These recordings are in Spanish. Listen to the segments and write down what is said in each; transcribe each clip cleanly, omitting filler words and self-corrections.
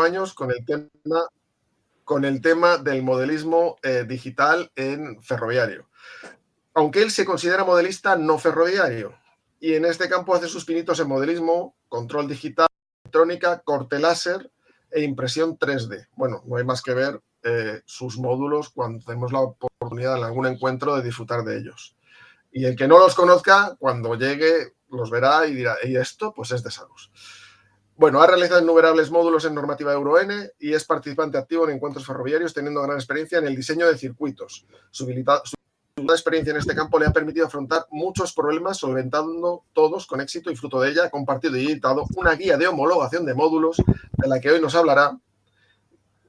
años con el tema del modelismo digital en ferroviario. Aunque él se considera modelista no ferroviario. Y en este campo hace sus pinitos en modelismo, control digital, electrónica, corte láser e impresión 3D. Bueno, no hay más que ver sus módulos cuando tenemos la oportunidad en algún encuentro de disfrutar de ellos. Y el que no los conozca, cuando llegue, los verá y dirá, ¿y esto? Pues es de Salus. Bueno, ha realizado innumerables módulos en normativa Euro N y es participante activo en encuentros ferroviarios, teniendo gran experiencia en el diseño de circuitos. Su experiencia en este campo le ha permitido afrontar muchos problemas, solventando todos con éxito, y fruto de ella ha compartido y editado una guía de homologación de módulos, de la que hoy nos hablará,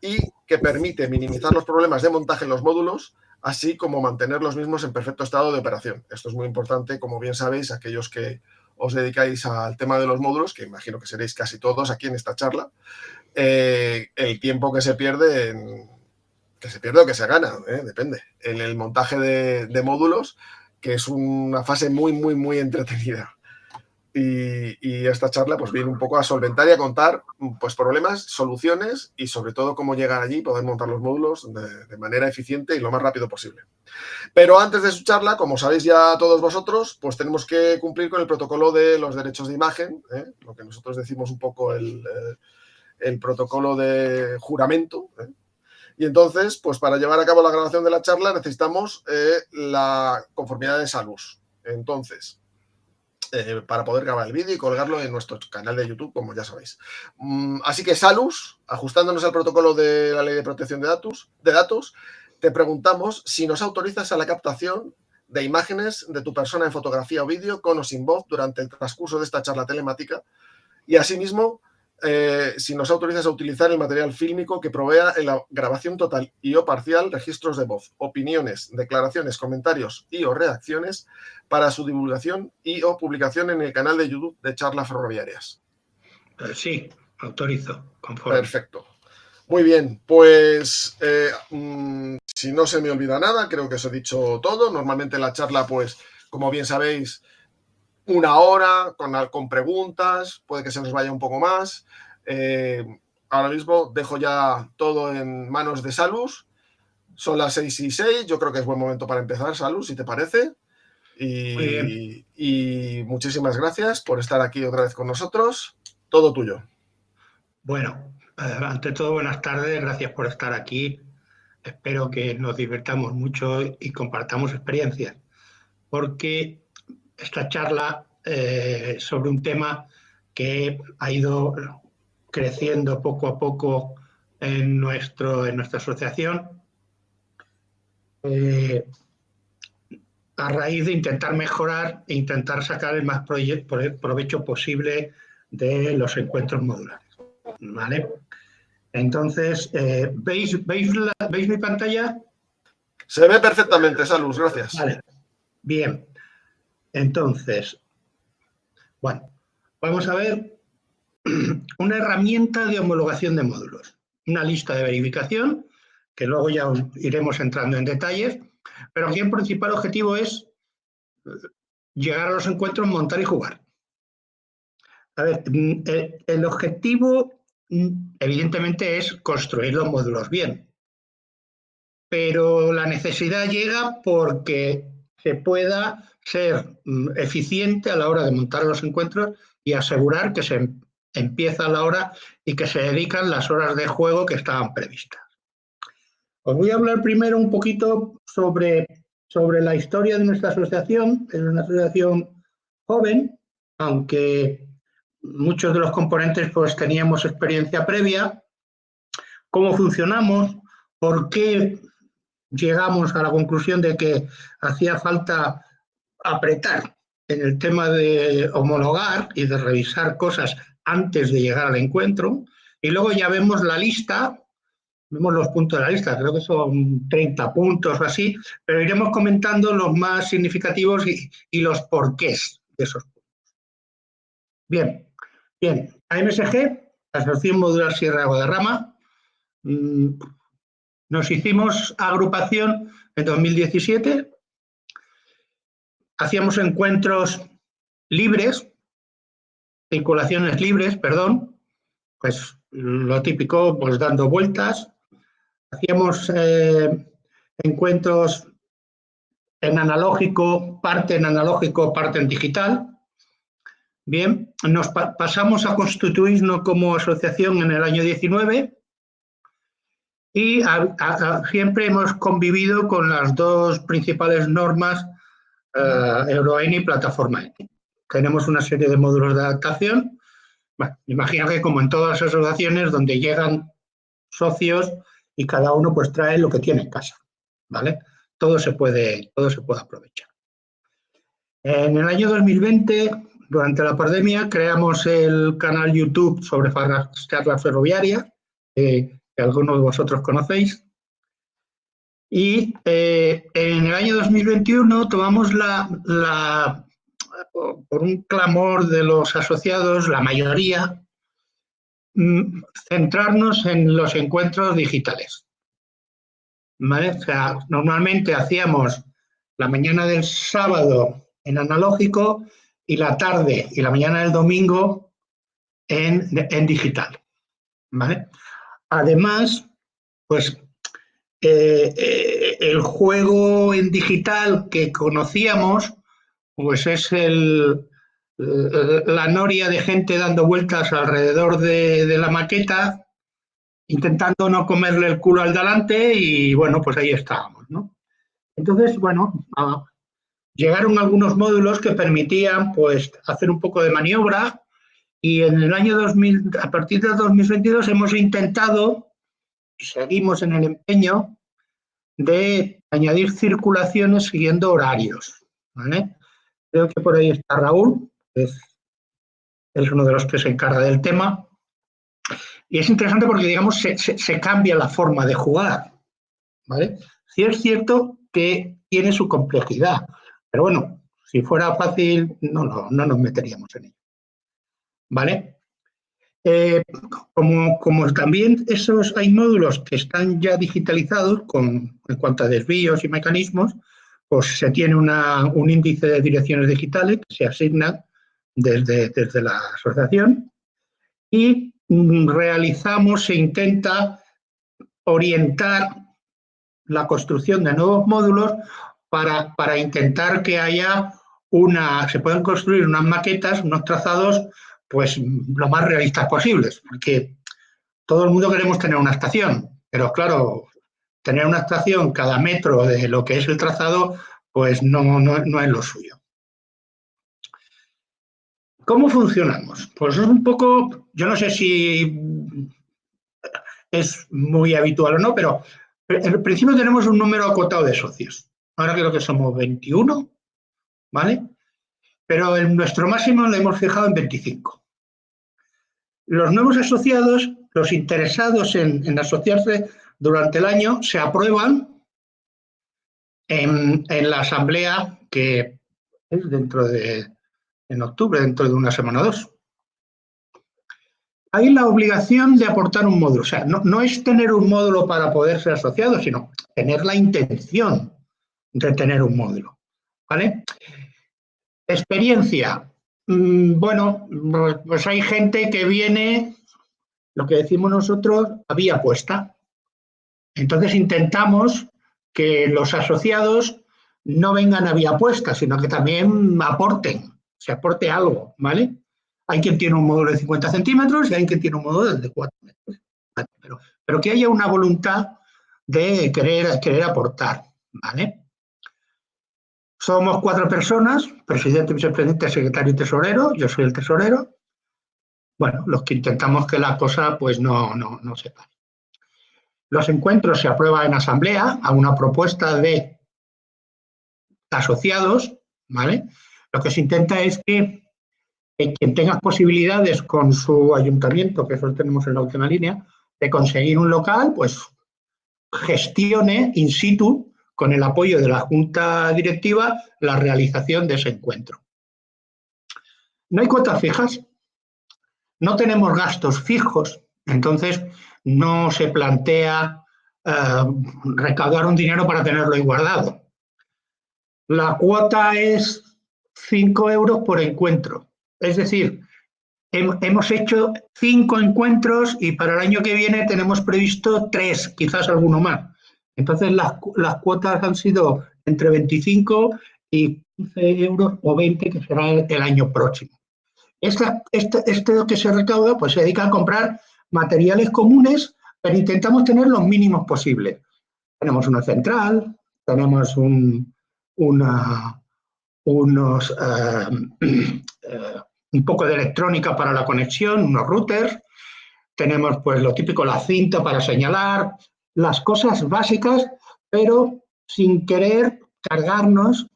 y que permite minimizar los problemas de montaje en los módulos, así como mantener los mismos en perfecto estado de operación. Esto es muy importante, como bien sabéis, aquellos que os dedicáis al tema de los módulos, que imagino que seréis casi todos aquí en esta charla, el tiempo que se pierde o que se gana, depende, en el montaje de módulos, que es una fase muy, muy, muy entretenida. Y esta charla pues viene un poco a solventar y a contar pues problemas, soluciones y sobre todo cómo llegar allí y poder montar los módulos de manera eficiente y lo más rápido posible. Pero antes de su charla, como sabéis ya todos vosotros, pues tenemos que cumplir con el protocolo de los derechos de imagen, lo que nosotros decimos un poco el protocolo de juramento. Y entonces, pues para llevar a cabo la grabación de la charla necesitamos la conformidad de Salus. Entonces, para poder grabar el vídeo y colgarlo en nuestro canal de YouTube, como ya sabéis. Así que Salus, ajustándonos al protocolo de la Ley de Protección de Datos, te preguntamos si nos autorizas a la captación de imágenes de tu persona en fotografía o vídeo, con o sin voz, durante el transcurso de esta charla telemática, y asimismo si nos autorizas a utilizar el material fílmico que provea en la grabación total y o parcial registros de voz, opiniones, declaraciones, comentarios y o reacciones para su divulgación y o publicación en el canal de YouTube de Charlas Ferroviarias. Sí, autorizo, conforme. Perfecto. Muy bien, pues si no se me olvida nada, creo que os he dicho todo. Normalmente la charla, pues, como bien sabéis, 1 hora, con preguntas, puede que se nos vaya un poco más. Ahora mismo dejo ya todo en manos de Salus. Son las 6:06, yo creo que es buen momento para empezar, Salus, si te parece. Y muchísimas gracias por estar aquí otra vez con nosotros. Todo tuyo. Bueno, ante todo, buenas tardes, gracias por estar aquí. Espero que nos divirtamos mucho y compartamos experiencias, porque esta charla sobre un tema que ha ido creciendo poco a poco en nuestra asociación, a raíz de intentar mejorar e intentar sacar el más provecho posible de los encuentros modulares. ¿Vale? Entonces, ¿veis mi pantalla? Se ve perfectamente, Salus, gracias. Vale, bien. Entonces, bueno, vamos a ver una herramienta de homologación de módulos, una lista de verificación, que luego ya iremos entrando en detalles, pero aquí el principal objetivo es llegar a los encuentros, montar y jugar. A ver, el objetivo evidentemente es construir los módulos bien, pero la necesidad llega porque se pueda ser eficiente a la hora de montar los encuentros y asegurar que se empieza a la hora y que se dedican las horas de juego que estaban previstas. Os voy a hablar primero un poquito sobre la historia de nuestra asociación. Es una asociación joven, aunque muchos de los componentes pues teníamos experiencia previa. ¿Cómo funcionamos? ¿Por qué llegamos a la conclusión de que hacía falta apretar en el tema de homologar y de revisar cosas antes de llegar al encuentro? Y luego ya vemos la lista, vemos los puntos de la lista, creo que son 30 puntos o así, pero iremos comentando los más significativos y los porqués de esos puntos. Bien, AMSG, Asociación Modular Sierra de Guadarrama. Nos hicimos agrupación en 2017, hacíamos encuentros libres, circulaciones libres, perdón, pues lo típico, pues dando vueltas. Hacíamos encuentros en analógico, parte en digital. Bien, nos pasamos a constituirnos como asociación en el año 19 y siempre hemos convivido con las dos principales normas, Euro-ENI y Plataforma ENI. Tenemos una serie de módulos de adaptación. Bueno, imagino que como en todas las asociaciones donde llegan socios y cada uno pues trae lo que tiene en casa, ¿vale? Todo se puede aprovechar. En el año 2020, durante la pandemia, creamos el canal YouTube sobre charlas ferroviarias, que algunos de vosotros conocéis. Y en el año 2021 tomamos por un clamor de los asociados, la mayoría, centrarnos en los encuentros digitales. ¿Vale? O sea, normalmente hacíamos la mañana del sábado en analógico y la tarde y la mañana del domingo en digital. ¿Vale? Además, pues el juego en digital que conocíamos, pues es la noria de gente dando vueltas alrededor de la maqueta, intentando no comerle el culo al delante y bueno, pues ahí estábamos, ¿no? Entonces, bueno, llegaron algunos módulos que permitían pues hacer un poco de maniobra y en el año 2000, a partir de 2022 hemos intentado, seguimos en el empeño de añadir circulaciones siguiendo horarios, ¿vale? Creo que por ahí está Raúl, que es uno de los que se encarga del tema. Y es interesante porque, digamos, se cambia la forma de jugar, ¿vale? Sí es cierto que tiene su complejidad, pero bueno, si fuera fácil no nos meteríamos en ello, ¿vale? Como también hay módulos que están ya digitalizados en cuanto a desvíos y mecanismos, pues se tiene un índice de direcciones digitales que se asigna desde la asociación y se intenta orientar la construcción de nuevos módulos para intentar que se puedan construir unas maquetas, unos trazados, pues lo más realistas posibles, porque todo el mundo queremos tener una estación, pero claro, tener una estación cada metro de lo que es el trazado, pues no es lo suyo. ¿Cómo funcionamos? Pues es un poco, yo no sé si es muy habitual o no, pero en principio tenemos un número acotado de socios. Ahora creo que somos 21, ¿vale? Pero nuestro máximo lo hemos fijado en 25. Los nuevos asociados, los interesados en asociarse durante el año, se aprueban en la asamblea que es en octubre, dentro de una semana o dos. Hay la obligación de aportar un módulo. O sea, no es tener un módulo para poder ser asociado, sino tener la intención de tener un módulo, ¿vale? Experiencia. Bueno, pues hay gente que viene, lo que decimos nosotros, a vía puesta. Entonces intentamos que los asociados no vengan a vía puesta, sino que también se aporte algo, ¿vale? Hay quien tiene un módulo de 50 centímetros y hay quien tiene un módulo de 4 metros. ¿Vale? Pero que haya una voluntad de querer aportar, ¿vale? Somos 4 personas, presidente, vicepresidente, secretario y tesorero. Yo soy el tesorero. Bueno, los que intentamos que la cosa pues no se pare. Los encuentros se aprueban en asamblea a una propuesta de asociados, ¿vale? Lo que se intenta es que quien tenga posibilidades con su ayuntamiento, que eso lo tenemos en la última línea, de conseguir un local, pues gestione in situ, con el apoyo de la junta directiva, la realización de ese encuentro. No hay cuotas fijas, no tenemos gastos fijos, entonces no se plantea recaudar un dinero para tenerlo ahí guardado. La cuota es 5 euros por encuentro, es decir, hemos hecho 5 encuentros y para el año que viene tenemos previsto 3, quizás alguno más. Entonces las cuotas han sido entre 25 y 15 euros o 20, que será el año próximo. Esto que se recauda pues se dedica a comprar materiales comunes, pero intentamos tener los mínimos posibles. Tenemos una central, tenemos unos un poco de electrónica para la conexión, unos routers, tenemos pues lo típico, la cinta para señalar, las cosas básicas, pero sin querer cargarnos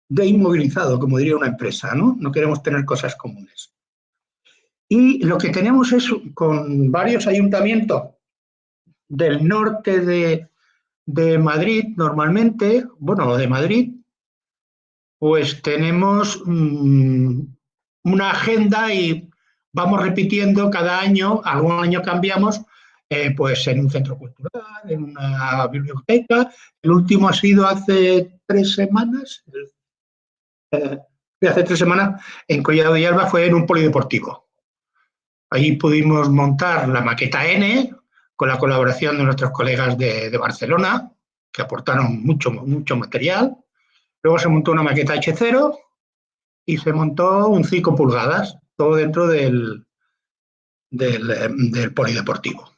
de inmovilizado, como diría una empresa, ¿no? No queremos tener cosas comunes. Y lo que tenemos es, con varios ayuntamientos del norte de Madrid, normalmente, bueno, de Madrid, pues tenemos una agenda y vamos repitiendo cada año, algún año cambiamos, pues en un centro cultural, en una biblioteca. El último ha sido hace 3 semanas, en Collado de Alba, fue en un polideportivo. Allí pudimos montar la maqueta N con la colaboración de nuestros colegas de Barcelona, que aportaron mucho material. Luego se montó una maqueta H0 y se montó un 5 pulgadas, todo dentro del polideportivo.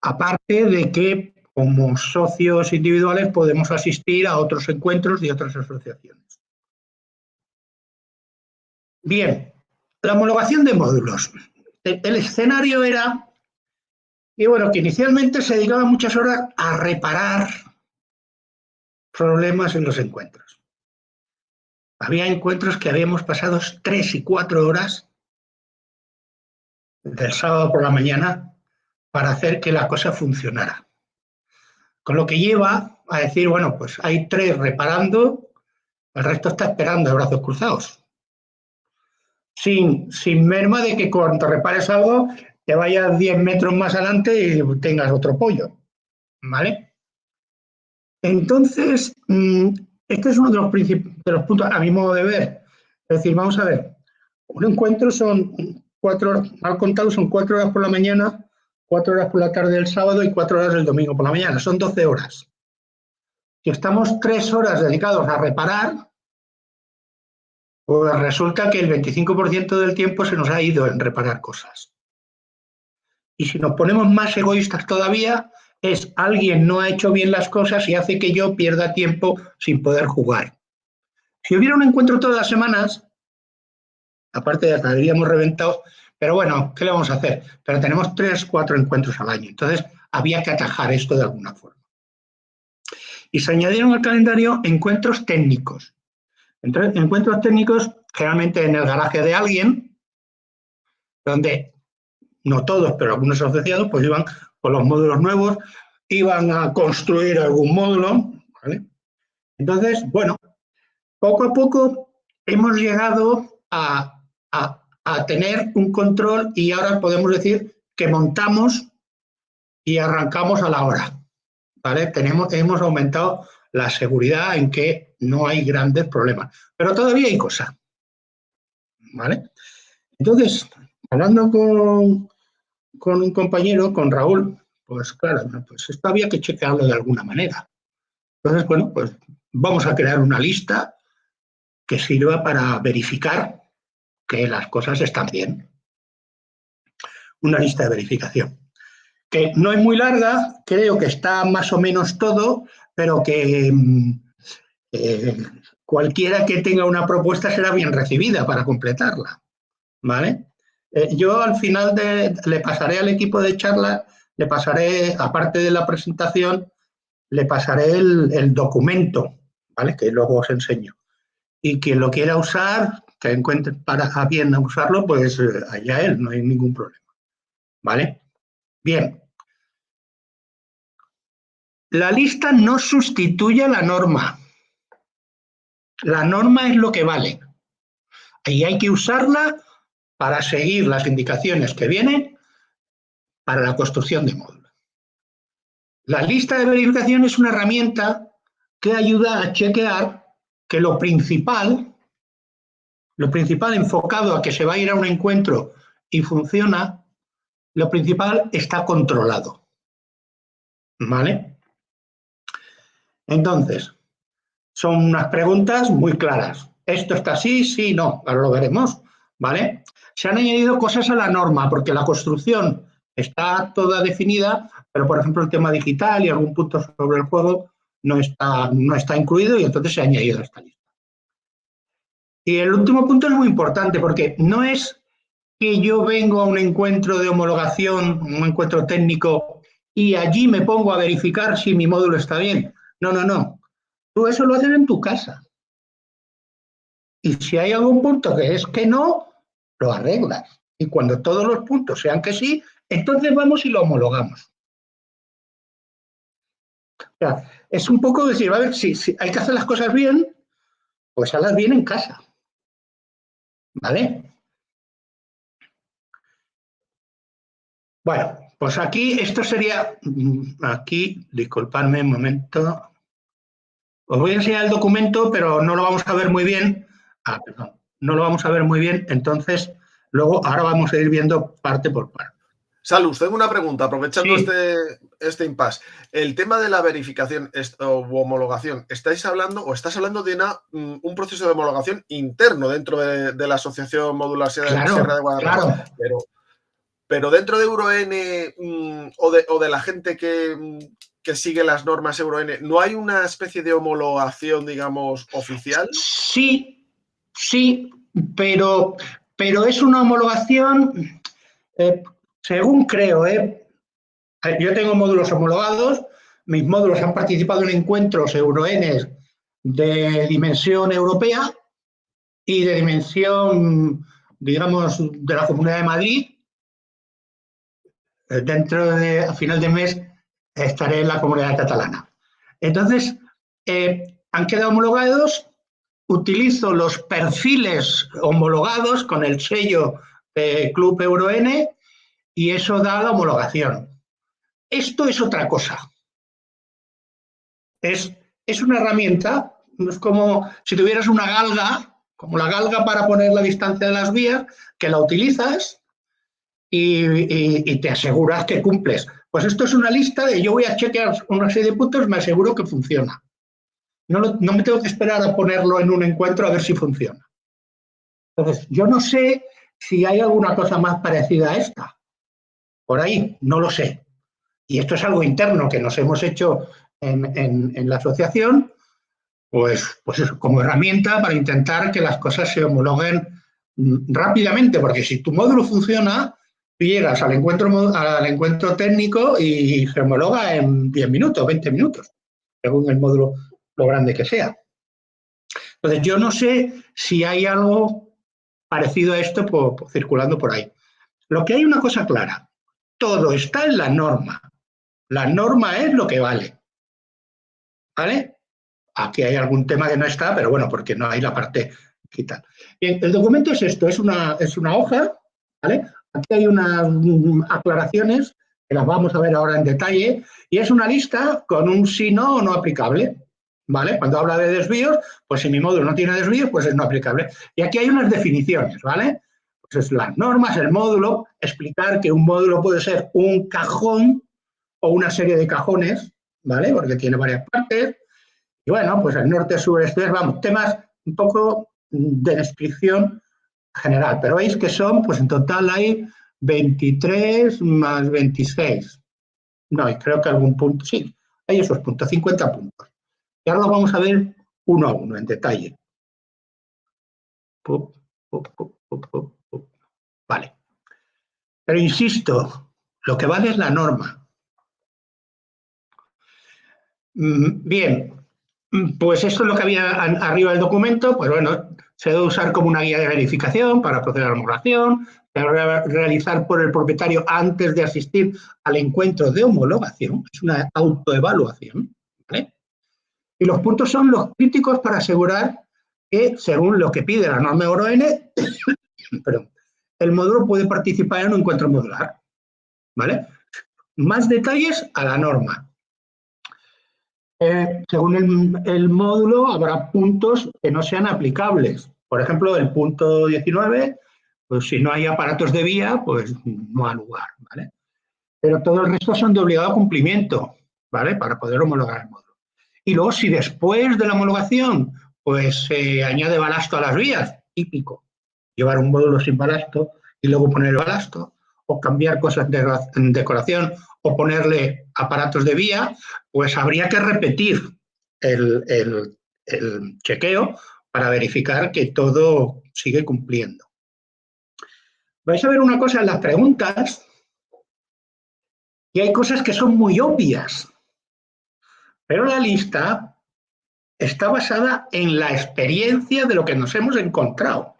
Aparte de que como socios individuales podemos asistir a otros encuentros de otras asociaciones. Bien, la homologación de módulos. El escenario era, y bueno, que inicialmente se dedicaba muchas horas a reparar problemas en los encuentros. Había encuentros que habíamos pasado 3 y 4 horas del sábado por la mañana para hacer que la cosa funcionara. Con lo que lleva a decir, bueno, pues hay 3 reparando, el resto está esperando de brazos cruzados. Sin merma de que cuando repares algo te vayas 10 metros más adelante y tengas otro pollo. ¿Vale? Entonces, este es uno de los puntos, a mi modo de ver. Es decir, vamos a ver, un encuentro son 4 horas, mal contado, son 4 horas por la mañana, 4 horas por la tarde del sábado y 4 horas el domingo por la mañana. Son 12 horas. Si estamos 3 horas dedicados a reparar, pues resulta que el 25% del tiempo se nos ha ido en reparar cosas. Y si nos ponemos más egoístas todavía, es alguien no ha hecho bien las cosas y hace que yo pierda tiempo sin poder jugar. Si hubiera un encuentro todas las semanas, aparte ya estaríamos reventados, pero bueno, ¿qué le vamos a hacer? Pero tenemos 3, 4 encuentros al año, entonces había que atajar esto de alguna forma. Y se añadieron al calendario encuentros técnicos. Entonces, encuentros técnicos generalmente en el garaje de alguien, donde no todos, pero algunos asociados, pues iban con los módulos nuevos, iban a construir algún módulo, ¿vale? Entonces, bueno, poco a poco hemos llegado a tener un control y ahora podemos decir que montamos y arrancamos a la hora, ¿vale? Hemos aumentado la seguridad en que no hay grandes problemas, pero todavía hay cosas, ¿vale? Entonces, hablando con un compañero, con Raúl, pues claro, pues esto había que chequearlo de alguna manera. Entonces, bueno, pues vamos a crear una lista que sirva para verificar que las cosas están bien. Una lista de verificación. Que no es muy larga, creo que está más o menos todo, pero que cualquiera que tenga una propuesta será bien recibida para completarla, ¿vale? Yo al final le pasaré al equipo de charla, le pasaré, aparte de la presentación, le pasaré el documento, ¿vale? Que luego os enseño. Y quien lo quiera usar, que encuentre a bien usarlo, pues allá él, no hay ningún problema, ¿vale? Bien. La lista no sustituye a la norma. La norma es lo que vale. Y hay que usarla para seguir las indicaciones que vienen para la construcción de módulos. La lista de verificación es una herramienta que ayuda a chequear que lo principal lo principal enfocado a que se va a ir a un encuentro y funciona, lo principal está controlado. ¿Vale? Entonces, son unas preguntas muy claras. ¿Esto está así? Sí, no. Ahora lo veremos. ¿Vale? Se han añadido cosas a la norma porque la construcción está toda definida, pero por ejemplo el tema digital y algún punto sobre el juego no está incluido y entonces se ha añadido a esta lista. Y el último punto es muy importante porque no es que yo vengo a un encuentro de homologación, un encuentro técnico, y allí me pongo a verificar si mi módulo está bien. No, no, no. Tú eso lo haces en tu casa. Y si hay algún punto que es que no, lo arreglas. Y cuando todos los puntos sean que sí, entonces vamos y lo homologamos. O sea, es un poco decir, a ver, si hay que hacer las cosas bien, pues hazlas bien en casa. ¿Vale? Bueno, pues aquí esto sería, aquí, disculpadme un momento, os voy a enseñar el documento, pero no lo vamos a ver muy bien. Ah, perdón, no lo vamos a ver muy bien, entonces luego ahora vamos a ir viendo parte por parte. Salus, tengo una pregunta, aprovechando Sí. este impasse. El tema de la verificación o homologación, ¿estás hablando de un proceso de homologación interno dentro de la Asociación Modular Sierra Claro, de Guadarrama? claro. Pero dentro de EuroN o de la gente que sigue las normas EuroN, ¿no hay una especie de homologación, digamos, oficial? Sí, sí, pero es una homologación, según creo, yo tengo módulos homologados, mis módulos han participado en encuentros EuroN de dimensión europea y de dimensión, digamos, de la Comunidad de Madrid. A final de mes, estaré en la Comunidad Catalana. Entonces, han quedado homologados, utilizo los perfiles homologados con el sello Club EuroN y eso da la homologación. Esto es otra cosa. Es una herramienta, es como si tuvieras una galga, como la galga para poner la distancia de las vías, que la utilizas y te aseguras que cumples. Pues esto es una lista de yo voy a chequear una serie de puntos, me aseguro que funciona. No me tengo que esperar a ponerlo en un encuentro a ver si funciona. Entonces, yo no sé si hay alguna cosa más parecida a esta. Por ahí, no lo sé. Y esto es algo interno que nos hemos hecho en la asociación, pues eso, como herramienta para intentar que las cosas se homologuen rápidamente, porque si tu módulo funciona, tú llegas al encuentro técnico y se homologa en 10 minutos, 20 minutos, según el módulo lo grande que sea. Entonces, yo no sé si hay algo parecido a esto circulando por ahí. Lo que hay una cosa clara, todo está en la norma. La norma es lo que vale. ¿Vale? Aquí hay algún tema que no está, pero bueno, porque no hay la parte digital. Bien, el documento es esto, es una hoja, ¿vale? Aquí hay unas aclaraciones que las vamos a ver ahora en detalle, y es una lista con un sí, no o no aplicable, ¿vale? Cuando habla de desvíos, pues si mi módulo no tiene desvíos, pues es no aplicable. Y aquí hay unas definiciones, ¿vale? Pues es las normas, el módulo, explicar que un módulo puede ser un cajón o una serie de cajones, ¿vale? Porque tiene varias partes. Y bueno, pues el norte, sur, este, vamos, temas un poco de descripción general, pero veis que son, pues en total hay 23 más 26. No, y creo que algún punto, sí, hay esos puntos, 50 puntos. Y ahora lo vamos a ver uno a uno, en detalle. Vale. Pero insisto, lo que vale es la norma. Bien, pues esto es lo que había arriba del documento, pues bueno, se debe usar como una guía de verificación para proceder a la homologación, se debe realizar por el propietario antes de asistir al encuentro de homologación, es una autoevaluación, ¿vale? Y los puntos son los críticos para asegurar que, según lo que pide la norma EuroN, el módulo puede participar en un encuentro modular, ¿vale? Más detalles a la norma. Según el módulo, habrá puntos que no sean aplicables. Por ejemplo, el punto 19, pues si no hay aparatos de vía, pues no ha lugar, ¿vale? Pero todo el resto son de obligado cumplimiento, ¿vale? Para poder homologar el módulo. Y luego, si después de la homologación, pues se añade balasto a las vías, típico, llevar un módulo sin balasto y luego poner el balasto, o cambiar cosas de decoración, o ponerle aparatos de vía, pues habría que repetir el chequeo para verificar que todo sigue cumpliendo. Vais a ver una cosa en las preguntas, y hay cosas que son muy obvias, pero la lista está basada en la experiencia de lo que nos hemos encontrado.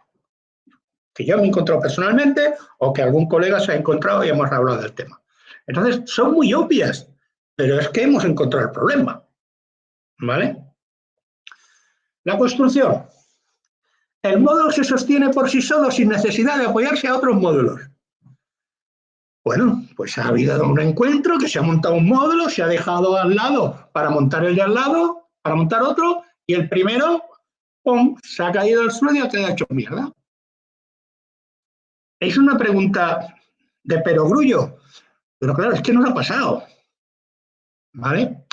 Que yo me he encontrado personalmente o que algún colega se ha encontrado y hemos hablado del tema. Entonces, son muy obvias, pero es que hemos encontrado el problema. ¿Vale? La construcción. El módulo se sostiene por sí solo sin necesidad de apoyarse a otros módulos. Bueno, pues ha habido un encuentro que se ha montado un módulo, se ha dejado al lado para montar el de al lado, para montar otro, y el primero, ¡pum!, se ha caído al suelo y ha quedado hecho mierda. Es una pregunta de perogrullo, pero claro, es que nos ha pasado. ¿Vale?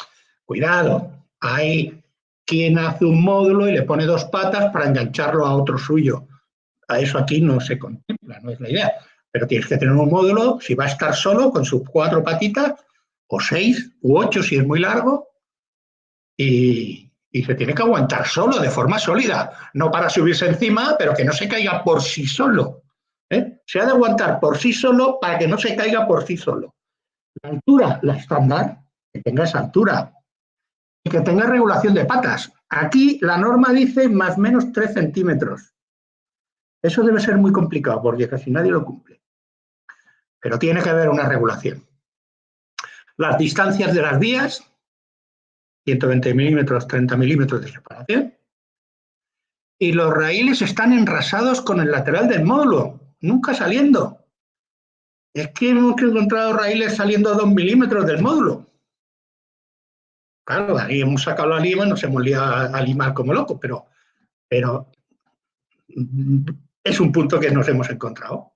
Cuidado, hay quien hace un módulo y le pone dos patas para engancharlo a otro suyo. A eso aquí no se contempla, no es la idea. Pero tienes que tener un módulo, si va a estar solo, con sus 4 patitas, o 6 u 8 si es muy largo, y se tiene que aguantar solo, de forma sólida, no para subirse encima, pero que no se caiga por sí solo. Se ha de aguantar por sí solo para que no se caiga por sí solo. La altura, la estándar, que tenga esa altura y que tenga regulación de patas. Aquí la norma dice más o menos 3 centímetros. Eso debe ser muy complicado porque casi nadie lo cumple. Pero tiene que haber una regulación. Las distancias de las vías, 120 milímetros, 30 milímetros de separación. Y los raíles están enrasados con el lateral del módulo, nunca saliendo. Es que hemos encontrado raíles saliendo a 2 milímetros del módulo. Claro, ahí hemos sacado la lima, nos hemos liado a limar como locos, pero es un punto que nos hemos encontrado.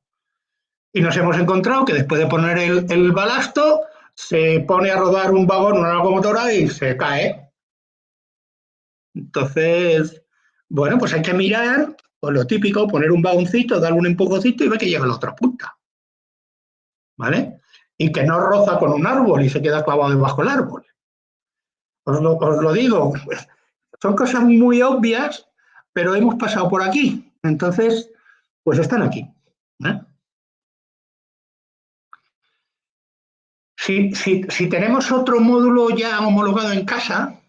Y nos hemos encontrado que después de poner el balasto, se pone a rodar un vagón, una locomotora y se cae. Entonces, bueno, pues hay que mirar, pues lo típico, poner un vagoncito, darle un empujoncito y ver que llega a la otra punta. ¿Vale? Y que no roza con un árbol y se queda clavado debajo del árbol. Os lo digo, son cosas muy obvias, pero hemos pasado por aquí. Entonces, pues están aquí. Si tenemos otro módulo ya homologado en casa,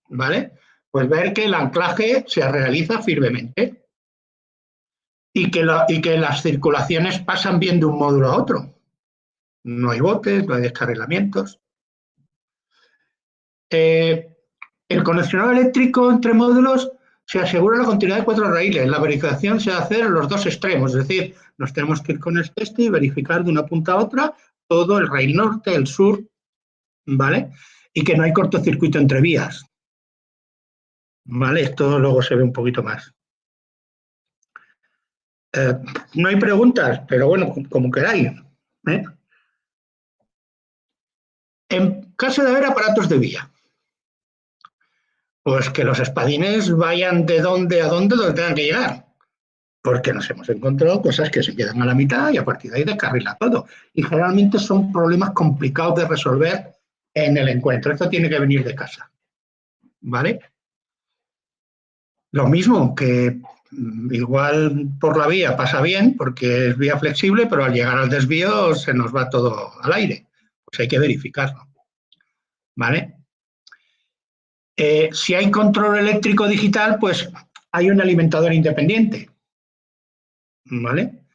¿vale? Pues ver que el anclaje se realiza firmemente y que las circulaciones pasan bien de un módulo a otro. No hay botes, no hay descarrilamientos. El conexionado eléctrico entre módulos se asegura la continuidad de 4 raíles. La verificación se va a hacer en los 2 extremos, es decir, nos tenemos que ir con el test y verificar de una punta a otra todo el raíl norte, el sur, ¿vale? Y que no hay cortocircuito entre vías. ¿Vale? Esto luego se ve un poquito más. No hay preguntas, pero bueno, como queráis. En caso de haber aparatos de vía, pues que los espadines vayan de dónde a dónde tengan que llegar. Porque nos hemos encontrado cosas que se quedan a la mitad y a partir de ahí descarrila todo. Y generalmente son problemas complicados de resolver en el encuentro. Esto tiene que venir de casa. ¿Vale? Lo mismo que igual por la vía pasa bien porque es vía flexible, pero al llegar al desvío se nos va todo al aire. Pues hay que verificarlo. ¿Vale? Si hay control eléctrico digital, pues hay un alimentador independiente. ¿Vale?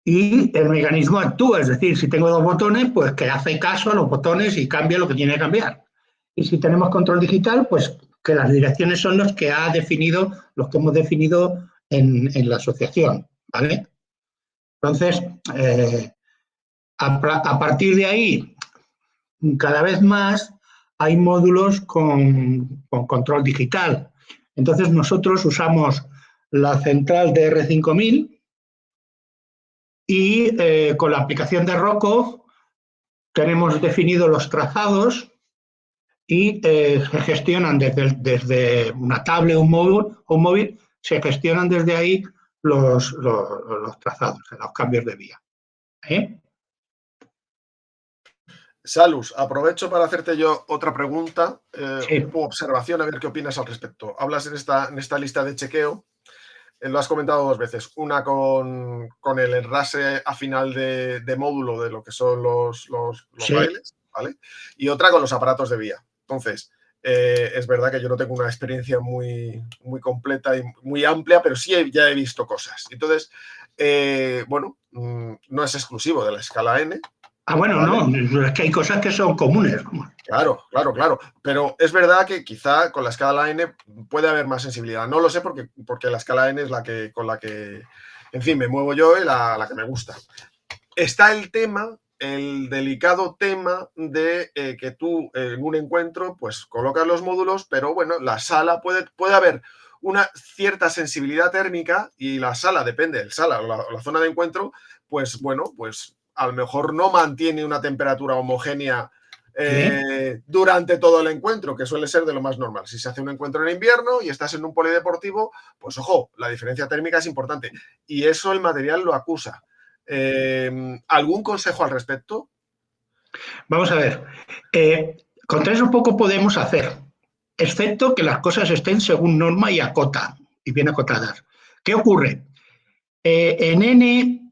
Y el mecanismo actúa, es decir, si tengo 2 botones, pues que hace caso a los botones y cambia lo que tiene que cambiar. Y si tenemos control digital, pues que las direcciones son los que hemos definido en la asociación, ¿vale? Entonces, a partir de ahí, cada vez más hay módulos con control digital. Entonces nosotros usamos la central DR5000 y con la aplicación de Rocco tenemos definidos los trazados y se gestionan desde una tablet o un móvil, se gestionan desde ahí los trazados, los cambios de vía. Salus, aprovecho para hacerte yo otra pregunta Sí. u observación, a ver qué opinas al respecto. Hablas en esta lista de chequeo, lo has comentado 2 veces, una con el enrase a final de módulo de lo que son los Sí. raíles, ¿vale? Y otra con los aparatos de vía. Entonces, es verdad que yo no tengo una experiencia muy, muy completa y muy amplia, pero sí ya he visto cosas. Entonces, bueno, no es exclusivo de la escala N. Bueno, ¿vale? no, es que hay cosas que son comunes. Claro. Pero es verdad que quizá con la escala N puede haber más sensibilidad. No lo sé porque la escala N es con la que, en fin, me muevo yo y la que me gusta. Está el delicado tema de que tú en un encuentro pues colocas los módulos, pero bueno, la sala puede haber una cierta sensibilidad térmica y la sala, depende del sala o la zona de encuentro, pues bueno, pues a lo mejor no mantiene una temperatura homogénea durante todo el encuentro, que suele ser de lo más normal. Si se hace un encuentro en invierno y estás en un polideportivo, pues ojo, la diferencia térmica es importante y eso el material lo acusa. ¿Algún consejo al respecto? Vamos a ver, contra eso poco podemos hacer, excepto que las cosas estén según norma y bien acotadas. ¿Qué ocurre? En N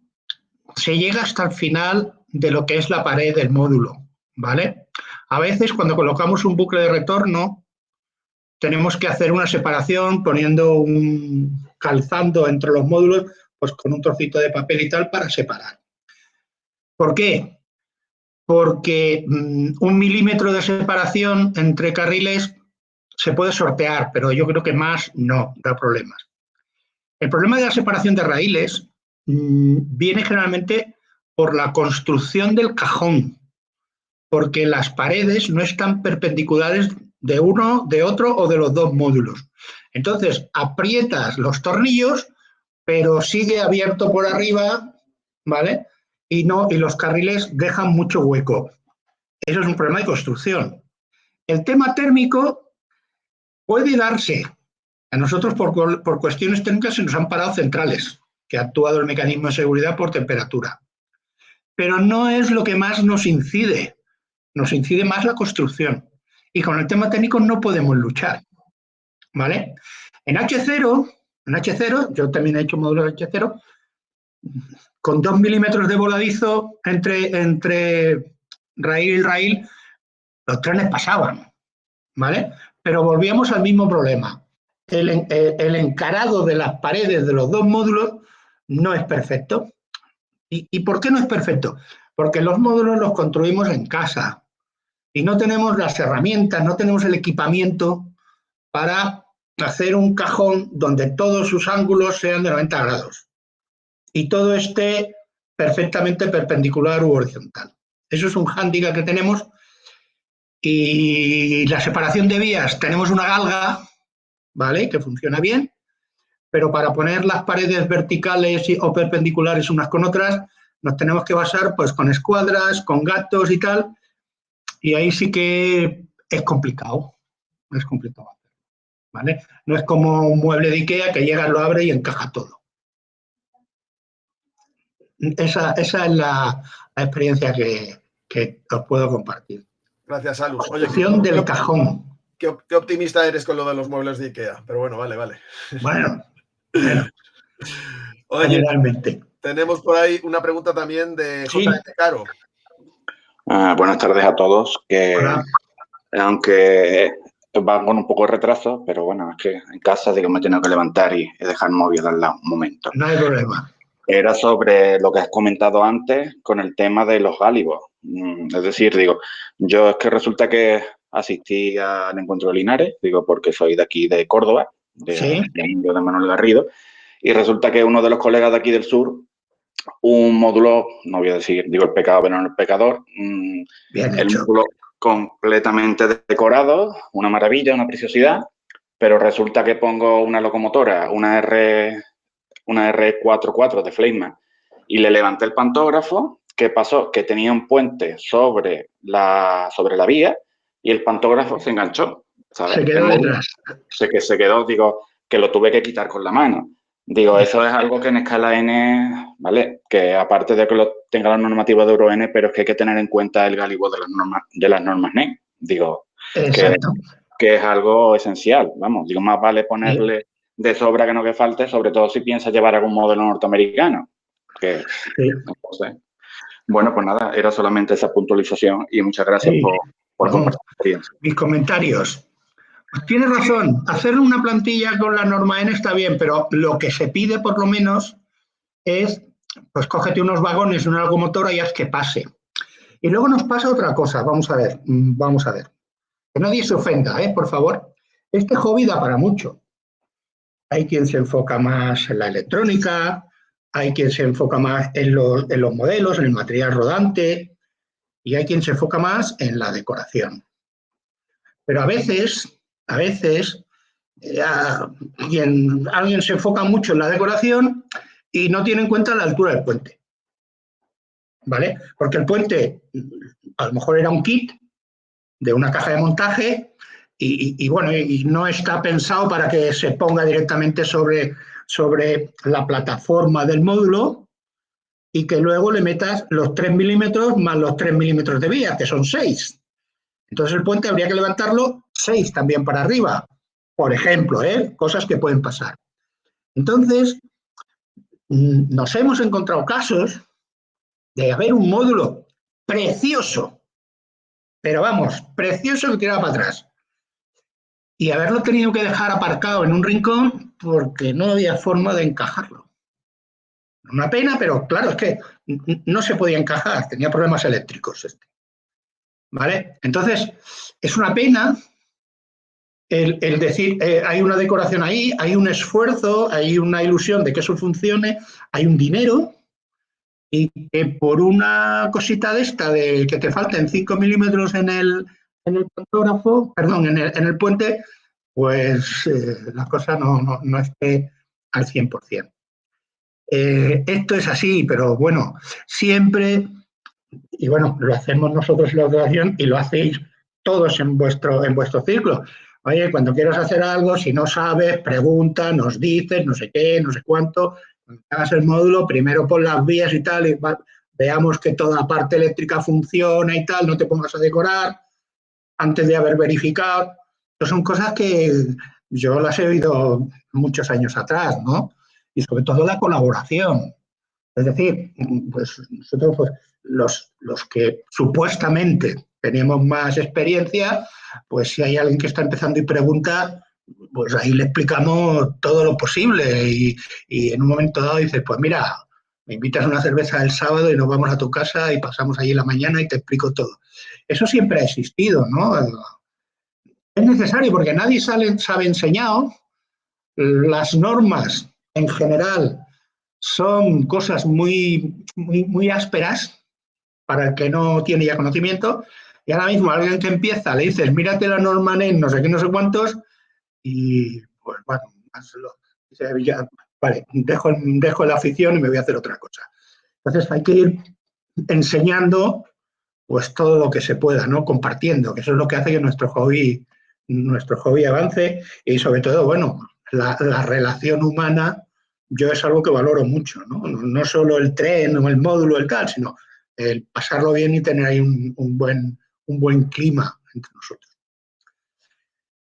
se llega hasta el final de lo que es la pared del módulo, ¿vale? A veces cuando colocamos un bucle de retorno tenemos que hacer una separación poniendo calzando entre los módulos pues con un trocito de papel y tal para separar. ¿Por qué? Porque 1 milímetro de separación entre carriles se puede sortear, pero yo creo que más no da problemas. El problema de la separación de raíles viene generalmente por la construcción del cajón, porque las paredes no están perpendiculares de uno, de otro o de los 2 módulos. Entonces, aprietas los tornillos, pero sigue abierto por arriba, ¿vale? Y los carriles dejan mucho hueco. Eso es un problema de construcción. El tema térmico puede darse. A nosotros, por cuestiones técnicas, se nos han parado centrales, que ha actuado el mecanismo de seguridad por temperatura. Pero no es lo que más nos incide. Nos incide más la construcción. Y con el tema técnico no podemos luchar. ¿Vale? En H0, yo también he hecho módulos H0, con 2 milímetros de voladizo entre raíl y raíl, los trenes pasaban, ¿vale? Pero volvíamos al mismo problema. El encarado de las paredes de los 2 módulos no es perfecto. ¿Y por qué no es perfecto? Porque los módulos los construimos en casa y no tenemos las herramientas, no tenemos el equipamiento para hacer un cajón donde todos sus ángulos sean de 90 grados y todo esté perfectamente perpendicular u horizontal. Eso es un hándicap que tenemos. Y la separación de vías, tenemos una galga, ¿vale? Que funciona bien, pero para poner las paredes verticales o perpendiculares unas con otras, nos tenemos que basar pues con escuadras, con gatos y tal, y ahí sí que es complicado, ¿vale? No es como un mueble de Ikea que llega, lo abre y encaja todo. Esa es la experiencia que os puedo compartir. Gracias, Salus. Oye, del cajón. Qué optimista eres con lo de los muebles de Ikea, pero bueno, vale. Bueno. Oye, generalmente. Tenemos por ahí una pregunta también de Sí. JM Caro. Buenas tardes a todos, que Hola. Aunque van con un poco de retraso, pero bueno, es que en casa digo, me he tenido que levantar y dejar el móvil al lado un momento. No hay problema. Era sobre lo que has comentado antes con el tema de los gálibos. Es decir, digo, yo es que resulta que asistí al encuentro de Linares, digo, porque soy de aquí de Córdoba, de Manuel Garrido, y resulta que uno de los colegas de aquí del sur, un módulo, no voy a decir, digo el pecado, pero no el pecador, Bien el hecho. módulo completamente decorado, una maravilla, una preciosidad, pero resulta que pongo una locomotora, una R44 de Fleischmann, y le levanté el pantógrafo. ¿Qué pasó? Que tenía un puente sobre la vía y el pantógrafo se enganchó, ¿sabes? Se quedó detrás. Se quedó, digo, que lo tuve que quitar con la mano. Digo, eso es algo que en escala N, ¿vale? Que aparte de que tenga la normativa de Euro N, pero es que hay que tener en cuenta el gálibo de las normas NEC. Digo, Exacto. que es algo esencial, vamos. Digo, más vale ponerle de sobra que no que falte, sobre todo si piensas llevar algún modelo norteamericano. Que, no sé. Bueno, pues nada, era solamente esa puntualización y muchas gracias por compartir la experiencia. Mis comentarios. Tienes razón, hacer una plantilla con la norma N está bien, pero lo que se pide por lo menos es, pues cógete unos vagones, una locomotora y haz que pase. Y luego nos pasa otra cosa, vamos a ver. Que nadie se ofenda, por favor. Este hobby da para mucho. Hay quien se enfoca más en la electrónica, hay quien se enfoca más en los modelos, en el material rodante, y hay quien se enfoca más en la decoración. Pero a veces alguien se enfoca mucho en la decoración y no tiene en cuenta la altura del puente. ¿Vale? Porque el puente a lo mejor era un kit de una caja de montaje y no está pensado para que se ponga directamente sobre la plataforma del módulo y que luego le metas los 3 milímetros más los 3 milímetros de vía, que son 6. Entonces el puente habría que levantarlo 6 también para arriba, por ejemplo, cosas que pueden pasar. Entonces, nos hemos encontrado casos de haber un módulo precioso, pero vamos, precioso que tiraba para atrás, y haberlo tenido que dejar aparcado en un rincón porque no había forma de encajarlo. Una pena, pero claro, es que no se podía encajar, tenía problemas eléctricos. ¿Vale? Entonces, es una pena el decir, hay una decoración ahí, hay un esfuerzo, hay una ilusión de que eso funcione, hay un dinero, y que por una cosita de esta, de que te falten 5 milímetros en el pantógrafo, perdón, en el puente, pues la cosa no esté al 100%. Esto es así, pero bueno, siempre, y bueno, lo hacemos nosotros en la graduación y lo hacéis todos en vuestro círculo. Oye, cuando quieras hacer algo, si no sabes, pregunta, nos dices, no sé qué, no sé cuánto. Cuando hagas el módulo, primero pon las vías y tal, y veamos que toda la parte eléctrica funciona y tal, no te pongas a decorar antes de haber verificado. Estas son cosas que yo las he oído muchos años atrás, ¿no? Y sobre todo la colaboración. Es decir, pues nosotros, pues, los que supuestamente tenemos más experiencia, pues si hay alguien que está empezando y pregunta, pues ahí le explicamos todo lo posible y en un momento dado dices, pues mira, me invitas a una cerveza el sábado y nos vamos a tu casa y pasamos allí la mañana y te explico todo. Eso siempre ha existido, ¿no? Es necesario porque nadie sabe enseñado. Las normas en general son cosas muy ásperas para el que no tiene ya conocimiento, y ahora mismo alguien que empieza le dices, mírate la norma NEN, no sé qué, no sé cuántos, y pues bueno, dice, ya, vale, dejo la afición y me voy a hacer otra cosa. Entonces hay que ir enseñando pues todo lo que se pueda, ¿no? Compartiendo, que eso es lo que hace que nuestro hobby avance, y sobre todo, bueno, la relación humana, yo es algo que valoro mucho, ¿no? No solo el tren o el módulo, el tal, sino el pasarlo bien y tener ahí un buen clima entre nosotros.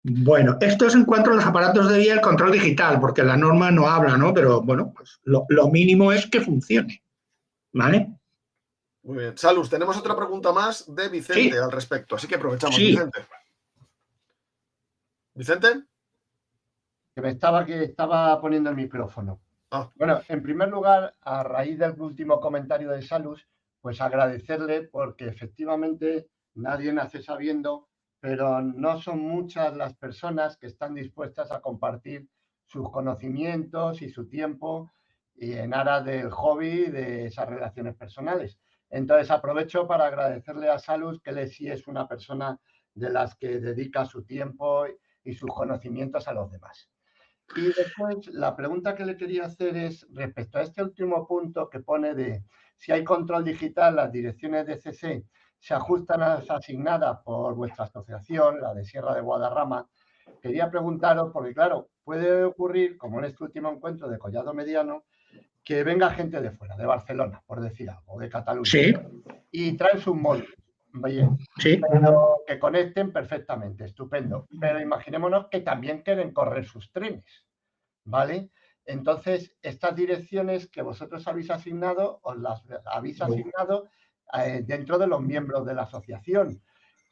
Bueno, esto es en cuanto a los aparatos de vía, el control digital, porque la norma no habla, ¿no? Pero bueno, pues lo mínimo es que funcione, ¿vale? Muy bien. Salus, tenemos otra pregunta más de Vicente al respecto, así que aprovechamos, Vicente. ¿Vicente? Que estaba poniendo el micrófono. Bueno, en primer lugar, a raíz del último comentario de Salus, pues agradecerle porque efectivamente nadie nace sabiendo, pero no son muchas las personas que están dispuestas a compartir sus conocimientos y su tiempo y en aras del hobby, de esas relaciones personales. Entonces aprovecho para agradecerle a Salus que él sí es una persona de las que dedica su tiempo y sus conocimientos a los demás. Y después, la pregunta que le quería hacer es respecto a este último punto que pone de si hay control digital, las direcciones de CC se ajustan a las asignadas por vuestra asociación, la de Sierra de Guadarrama. Quería preguntaros, porque claro, puede ocurrir, como en este último encuentro de Collado Mediano, que venga gente de fuera, de Barcelona, por decir algo, de Cataluña, sí, y traen sus módulos. Bien, sí. pero que conecten perfectamente, estupendo. Pero imaginémonos que también quieren correr sus trenes, ¿vale? Entonces, estas direcciones que vosotros habéis asignado, os las habéis asignado dentro de los miembros de la asociación.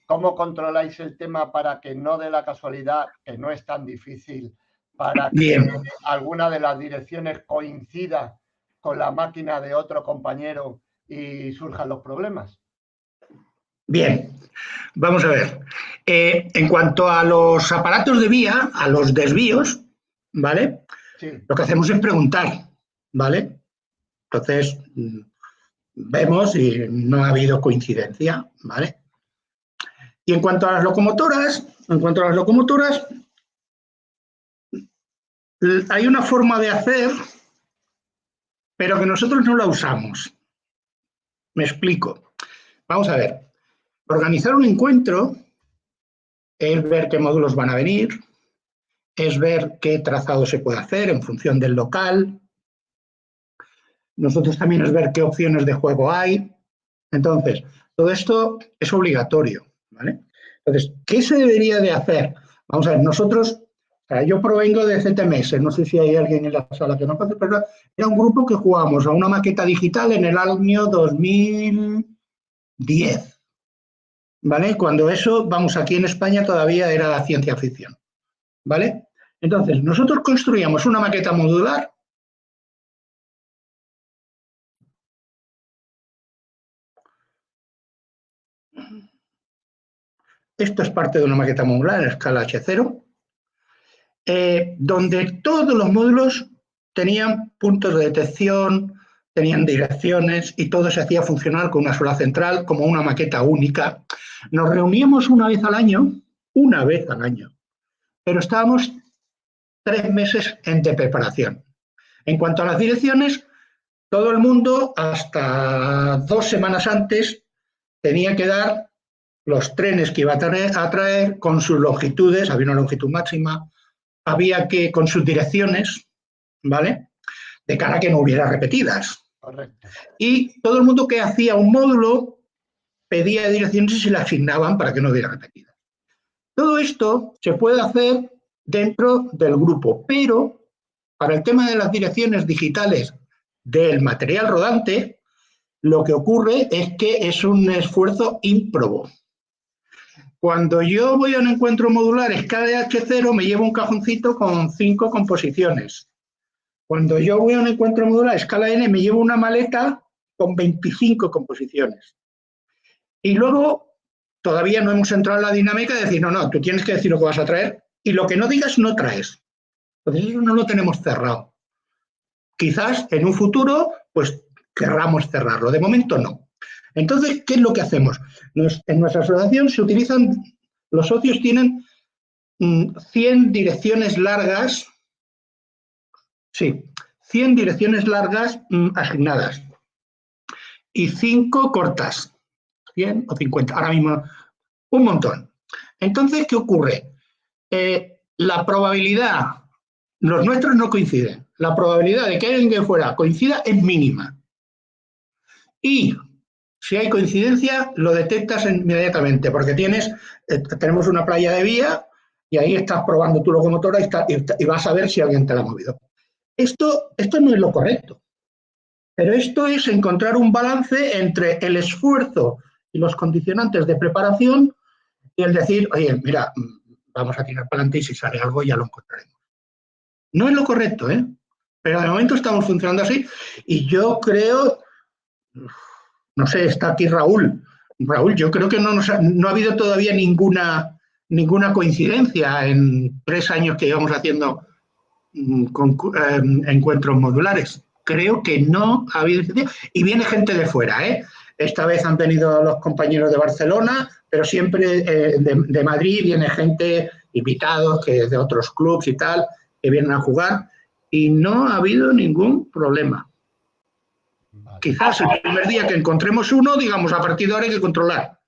¿Cómo controláis el tema para que no dé la casualidad, que no es tan difícil, para que Bien. alguna de las direcciones coincida con la máquina de otro compañero y surjan los problemas? Bien, vamos a ver. En cuanto a los aparatos de vía, a los desvíos, ¿vale? Sí. Lo que hacemos es preguntar, ¿vale? Entonces, vemos y no ha habido coincidencia, ¿vale? Y en cuanto a las locomotoras, hay una forma de hacer, pero que nosotros no la usamos. Me explico. Vamos a ver. Organizar un encuentro es ver qué módulos van a venir, es ver qué trazado se puede hacer en función del local. Nosotros también es ver qué opciones de juego hay. Entonces, todo esto es obligatorio, ¿vale? Entonces, ¿qué se debería de hacer? Vamos a ver, nosotros, yo provengo de CTMS, no sé si hay alguien en la sala que no conoce, pero era un grupo que jugábamos a una maqueta digital en el año 2010, ¿vale? Cuando eso, vamos, aquí en España todavía era ciencia ficción, ¿vale? Entonces, nosotros construíamos una maqueta modular. Esto es parte de una maqueta modular en escala H0, donde todos los módulos tenían puntos de detección, tenían direcciones y todo se hacía funcionar con una sola central como una maqueta única. Nos reuníamos una vez al año, pero estábamos 3 meses de preparación. En cuanto a las direcciones, todo el mundo hasta 2 semanas antes tenía que dar los trenes que iba a traer con sus longitudes, había una longitud máxima, había que, con sus direcciones, ¿vale? De cara a que no hubiera repetidas. Correcto. Y todo el mundo que hacía un módulo pedía direcciones y se le asignaban para que no hubiera repetidas. Todo esto se puede hacer dentro del grupo, pero para el tema de las direcciones digitales del material rodante, lo que ocurre es que es un esfuerzo ímprobo. Cuando yo voy a un encuentro modular escala H0, me llevo un cajoncito con 5 composiciones. Cuando yo voy a un encuentro modular escala N, me llevo una maleta con 25 composiciones. Y luego, todavía no hemos entrado en la dinámica de decir, no, tú tienes que decir lo que vas a traer y lo que no digas no traes. Entonces, eso no lo tenemos cerrado. Quizás en un futuro, pues querramos cerrarlo. De momento, no. Entonces, ¿qué es lo que hacemos? En nuestra asociación se utilizan, los socios tienen 100 direcciones largas, 100 direcciones largas asignadas y 5 cortas, 100 o 50, ahora mismo un montón. Entonces, ¿qué ocurre? La probabilidad, los nuestros no coinciden, la probabilidad de que alguien de fuera coincida es mínima. Y si hay coincidencia, lo detectas inmediatamente, porque tenemos una playa de vía y ahí estás probando tu locomotora y vas a ver si alguien te la ha movido. Esto no es lo correcto, pero esto es encontrar un balance entre el esfuerzo y los condicionantes de preparación y el decir, oye, mira, vamos a tirar para adelante y si sale algo ya lo encontraremos. No es lo correcto, pero de momento estamos funcionando así y yo creo... No sé, está aquí Raúl. Raúl, yo creo que no ha habido todavía ninguna coincidencia en 3 años que llevamos haciendo encuentros modulares. Creo que no ha habido... Y viene gente de fuera, ¿eh? Esta vez han venido los compañeros de Barcelona, pero siempre de Madrid viene gente invitados que de otros clubs y tal, que vienen a jugar, y no ha habido ningún problema. Vale. Quizás el primer día que encontremos uno, digamos, a partir de ahora hay que controlar.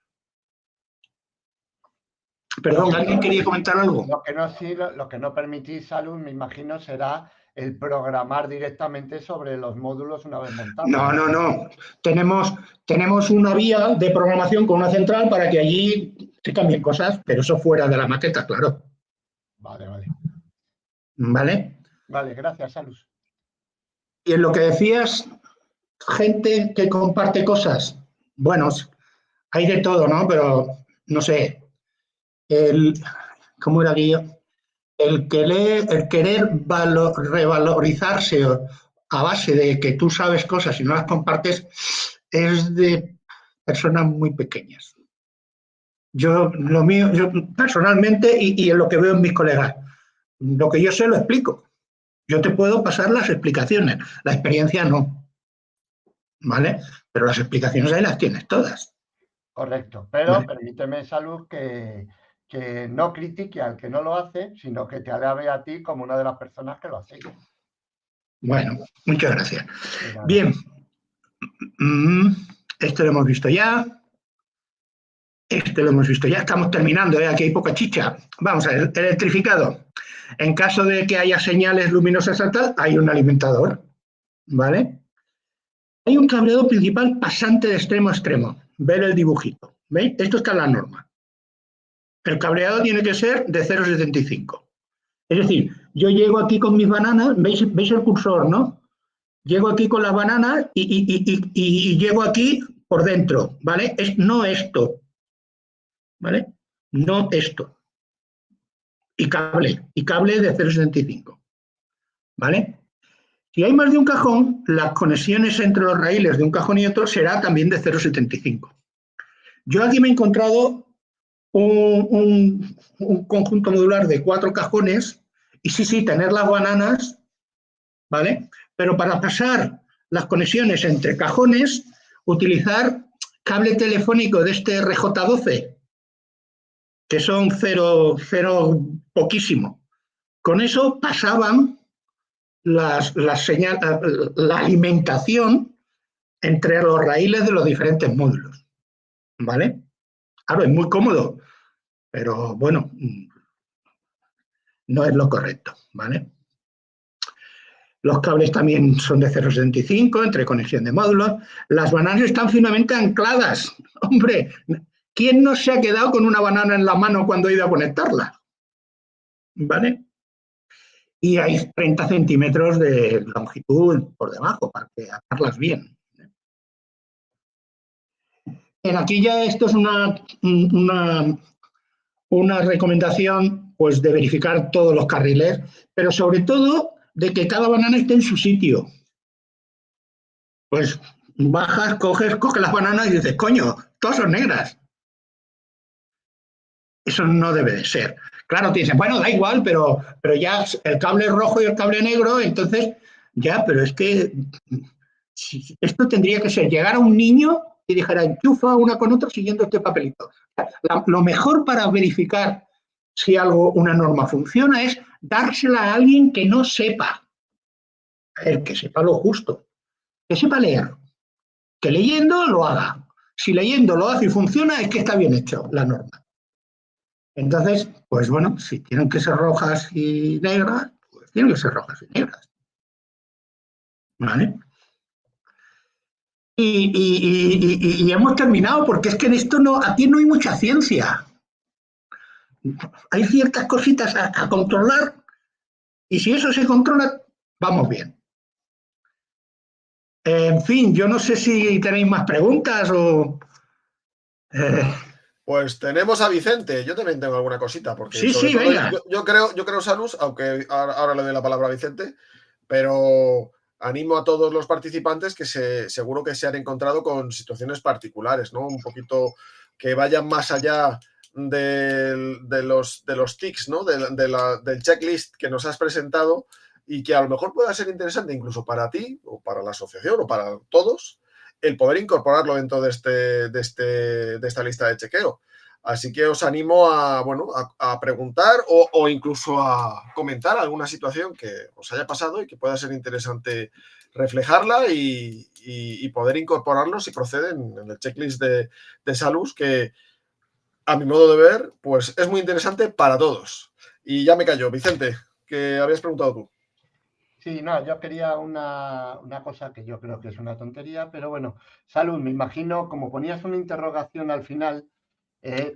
Perdón, ¿alguien quería comentar algo? Lo que no permitís, Salud, me imagino, será el programar directamente sobre los módulos una vez montados. No. Tenemos una vía de programación con una central para que allí se cambien cosas, pero eso fuera de la maqueta, claro. Vale, gracias, Salud. Y en lo que decías, gente que comparte cosas, bueno, hay de todo, ¿no? Pero, no sé, ¿cómo era aquello? El querer revalorizarse a base de que tú sabes cosas y no las compartes es de personas muy pequeñas. Yo personalmente, y en lo que veo en mis colegas, lo que yo sé lo explico. Yo te puedo pasar las explicaciones, la experiencia no. ¿Vale? Pero las explicaciones ahí las tienes todas. Correcto, pero ¿vale? Permíteme, Salud, que no critique al que no lo hace, sino que te alabe a ti como una de las personas que lo hacéis. Bueno, muchas gracias. Bien, esto lo hemos visto ya. Este lo hemos visto ya. Estamos terminando, aquí hay poca chicha. Vamos a ver, electrificado. En caso de que haya señales luminosas a tal, hay un alimentador. ¿Vale? Hay un cableado principal pasante de extremo a extremo. Ver el dibujito. ¿Veis? Esto está en la norma. El cableado tiene que ser de 0,75. Es decir, yo llego aquí con mis bananas, ¿veis el cursor, no? Llego aquí con las bananas y llego aquí por dentro, ¿vale? No esto, ¿vale? No esto. Y cable de 0,75, ¿vale? Si hay más de un cajón, las conexiones entre los raíles de un cajón y otro será también de 0,75. Yo aquí me he encontrado un conjunto modular de 4 cajones y sí, tener las bananas, ¿vale? Pero para pasar las conexiones entre cajones, utilizar cable telefónico de este RJ12, que son 0 poquísimo. Con eso pasaban la alimentación entre los raíles de los diferentes módulos, ¿vale? Claro, es muy cómodo, pero bueno, no es lo correcto, ¿vale? Los cables también son de 0,75 entre conexión de módulos. Las bananas están finamente ancladas. Hombre, ¿quién no se ha quedado con una banana en la mano cuando ha ido a conectarla? ¿Vale? Y hay 30 centímetros de longitud por debajo para que atarlas bien. Aquí ya esto es una recomendación pues, de verificar todos los carriles, pero sobre todo de que cada banana esté en su sitio. Pues bajas, coges las bananas y dices, coño, todas son negras. Eso no debe de ser. Claro, te dicen, bueno, da igual, pero ya el cable rojo y el cable negro, entonces, ya, pero es que esto tendría que ser llegar a un niño y dijera, enchufa una con otra siguiendo este papelito. Lo mejor para verificar si una norma funciona es dársela a alguien que no sepa. El que sepa lo justo. Que sepa leer. Que leyendo lo haga. Si leyendo lo hace y funciona, es que está bien hecho la norma. Entonces, pues bueno, si tienen que ser rojas y negras, pues tienen que ser rojas y negras. ¿Vale? Y hemos terminado, porque es que en esto aquí no hay mucha ciencia. Hay ciertas cositas a controlar y si eso se controla, vamos bien. En fin, yo no sé si tenéis más preguntas o... Pues tenemos a Vicente. Yo también tengo alguna cosita, porque sí, venga. Yo creo, Salus, aunque ahora le doy la palabra a Vicente, pero animo a todos los participantes que seguro que se han encontrado con situaciones particulares, ¿no? Un poquito que vayan más allá de los tics, ¿no? Del checklist que nos has presentado y que a lo mejor pueda ser interesante incluso para ti o para la asociación o para todos el poder incorporarlo dentro de esta lista de chequeo. Así que os animo a preguntar o incluso a comentar alguna situación que os haya pasado y que pueda ser interesante reflejarla y poder incorporarlo si proceden en el checklist de Salus, que a mi modo de ver, pues es muy interesante para todos. Y ya me callo. Vicente, que habías preguntado tú. Sí, no, yo quería una cosa que yo creo que es una tontería, pero bueno, Salud, me imagino, como ponías una interrogación al final,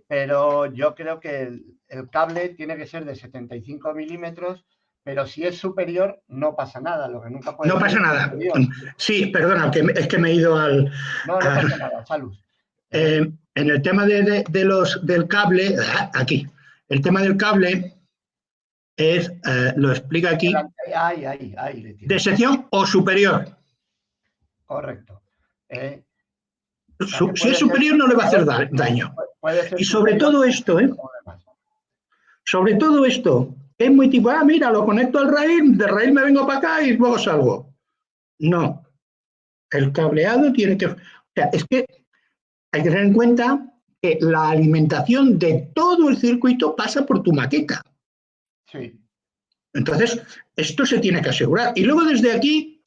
pero yo creo que el cable tiene que ser de 75 milímetros, pero si es superior no pasa nada, lo que nunca puede No ser pasa es nada. inferior. Sí, perdona, es que me he ido al... No pasa nada, Salud. En el tema del cable, aquí, el tema del cable es, lo explica aquí, Ahí le tiene. de sección o superior. Correcto. Si es superior no le va a hacer daño. Y sobre todo esto, sobre todo esto, es muy tipo, mira, lo conecto al raíl, de raíl me vengo para acá y luego salgo. No, el cableado tiene que... O sea, es que hay que tener en cuenta que la alimentación de todo el circuito pasa por tu maqueta. Sí. Entonces, esto se tiene que asegurar. Y luego desde aquí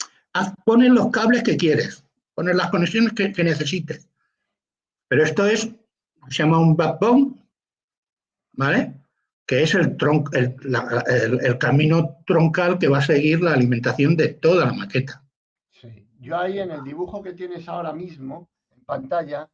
pones los cables que quieres, pones las conexiones que necesites. Pero esto se llama un backbone, ¿vale? Que es el camino troncal que va a seguir la alimentación de toda la maqueta. Sí. Yo ahí en el dibujo que tienes ahora mismo, en pantalla,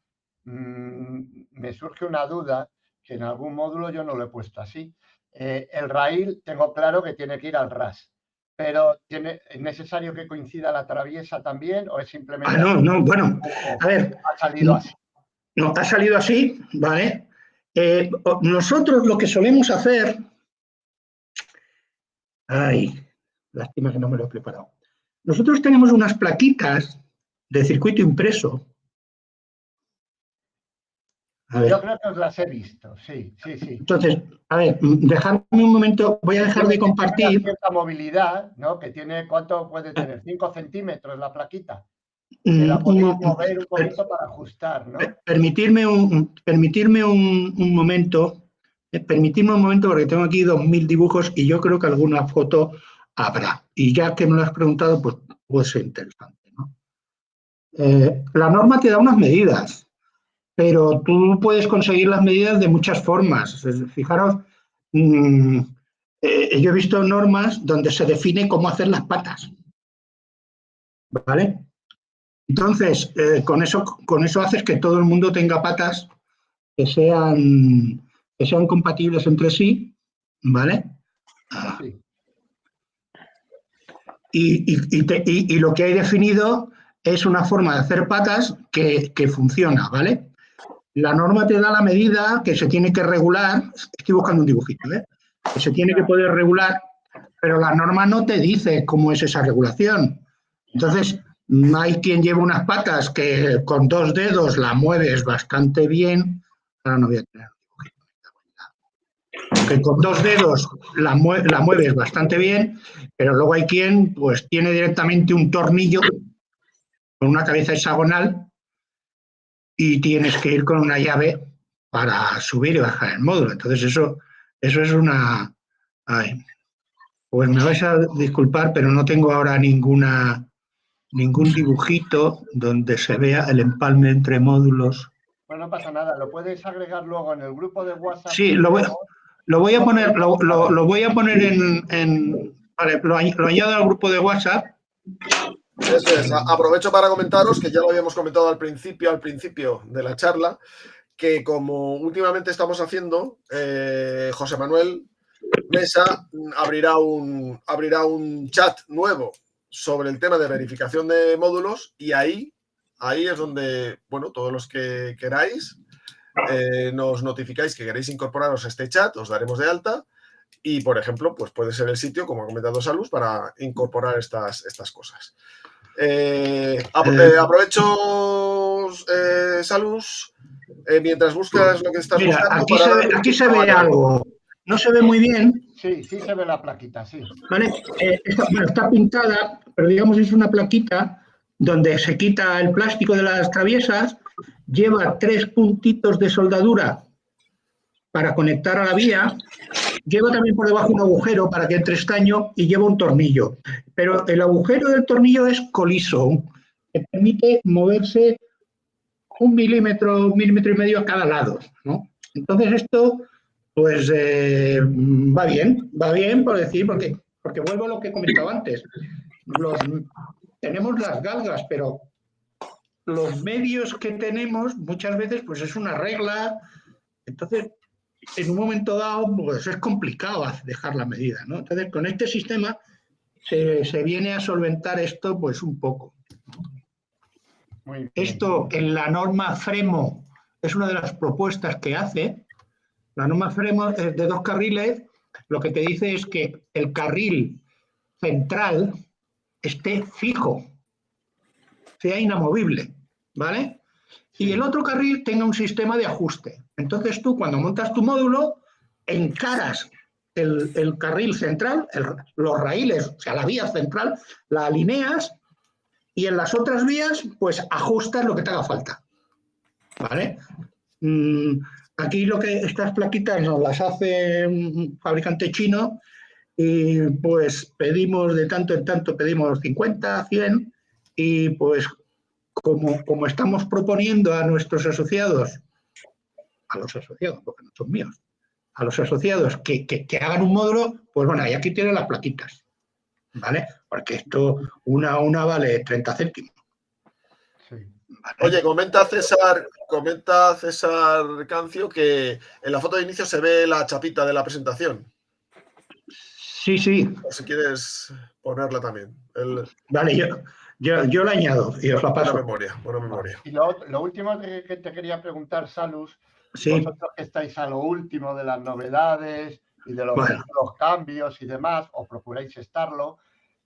me surge una duda, que en algún módulo yo no lo he puesto así. El raíl tengo claro que tiene que ir al RAS, pero ¿es necesario que coincida la traviesa también o es simplemente... No, bueno, a ver. Ha salido así. No, ha salido así, ¿vale? Nosotros lo que solemos hacer... Ay, lástima que no me lo he preparado. Nosotros tenemos unas plaquitas de circuito impreso. Yo creo que os las he visto, sí. Entonces, a ver, dejadme un momento, voy a dejar de compartir. Tiene cierta movilidad, ¿no? Que tiene, ¿cuánto puede tener? 5 centímetros la plaquita. Que la podéis mover un poquito para ajustar, ¿no? Permitirme un momento, porque tengo aquí 2000 dibujos y yo creo que alguna foto habrá. Y ya que me lo has preguntado, pues puede ser interesante, ¿no? La norma te da unas medidas, pero tú puedes conseguir las medidas de muchas formas. Fijaros, yo he visto normas donde se define cómo hacer las patas, ¿vale? Entonces, con eso haces que todo el mundo tenga patas que sean compatibles entre sí, ¿vale? Sí. Y lo que hay definido es una forma de hacer patas que funciona, ¿vale? La norma te da la medida que se tiene que regular, estoy buscando un dibujito, que se tiene que poder regular, pero la norma no te dice cómo es esa regulación. Entonces, hay quien lleva unas patas que con 2 dedos la mueves bastante bien. Ahora no voy a tener un dibujito. Que con 2 dedos la mueves bastante bien, pero luego hay quien pues tiene directamente un tornillo con una cabeza hexagonal y tienes que ir con una llave para subir y bajar el módulo. Entonces eso es una... Ay, pues me vais a disculpar, pero no tengo ahora ningún dibujito donde se vea el empalme entre módulos. Bueno, no pasa nada, lo puedes agregar luego en el grupo de WhatsApp. Sí, lo voy a poner vale, lo añado al grupo de WhatsApp. Eso es. Aprovecho para comentaros que ya lo habíamos comentado al principio de la charla, que como últimamente estamos haciendo, José Manuel Mesa abrirá un chat nuevo sobre el tema de verificación de módulos y ahí es donde, bueno, todos los que queráis nos notificáis que queréis incorporaros a este chat, os daremos de alta y, por ejemplo, pues puede ser el sitio, como ha comentado Salus, para incorporar estas cosas. Aprovecho, Salus, mientras buscas lo que estás buscando. Aquí se ve algo. No se ve muy bien. Sí se ve la plaquita, sí. ¿Vale? Está pintada, pero digamos es una plaquita donde se quita el plástico de las traviesas, lleva 3 puntitos de soldadura para conectar a la vía, lleva también por debajo un agujero para que entre estaño y lleva un tornillo. Pero el agujero del tornillo es coliso, que permite moverse 1 milímetro, 1,5 milímetros a cada lado, ¿no? Entonces esto, pues va bien por decir, porque vuelvo a lo que he comentado antes. Tenemos las galgas, pero los medios que tenemos muchas veces pues es una regla. Entonces, en un momento dado, pues es complicado dejar la medida, ¿no? Entonces, con este sistema se viene a solventar esto pues un poco. Muy bien. Esto en la norma FREMO es una de las propuestas que hace. La norma FREMO es de 2 carriles. Lo que te dice es que el carril central esté fijo, sea inamovible, ¿vale? Y el otro carril tenga un sistema de ajuste. Entonces tú, cuando montas tu módulo, encaras el carril central, los raíles, o sea, la vía central, la alineas y en las otras vías, pues ajustas lo que te haga falta, ¿vale? Aquí estas plaquitas nos las hace un fabricante chino y pues pedimos de tanto en tanto, pedimos 50, 100 y pues como estamos proponiendo a nuestros asociados, porque no son míos, a los asociados que hagan un módulo, pues bueno, y aquí tienen las plaquitas, ¿vale? Porque esto, una vale 30 céntimos. Sí. ¿Vale? Oye, comenta César Cancio que en la foto de inicio se ve la chapita de la presentación. Sí, sí. O si quieres ponerla también. Vale, yo la añado y os la paso. Buena memoria. Y lo último que te quería preguntar, Salus, sí. Vosotros que estáis a lo último de las novedades y de los cambios y demás, o procuráis estarlo,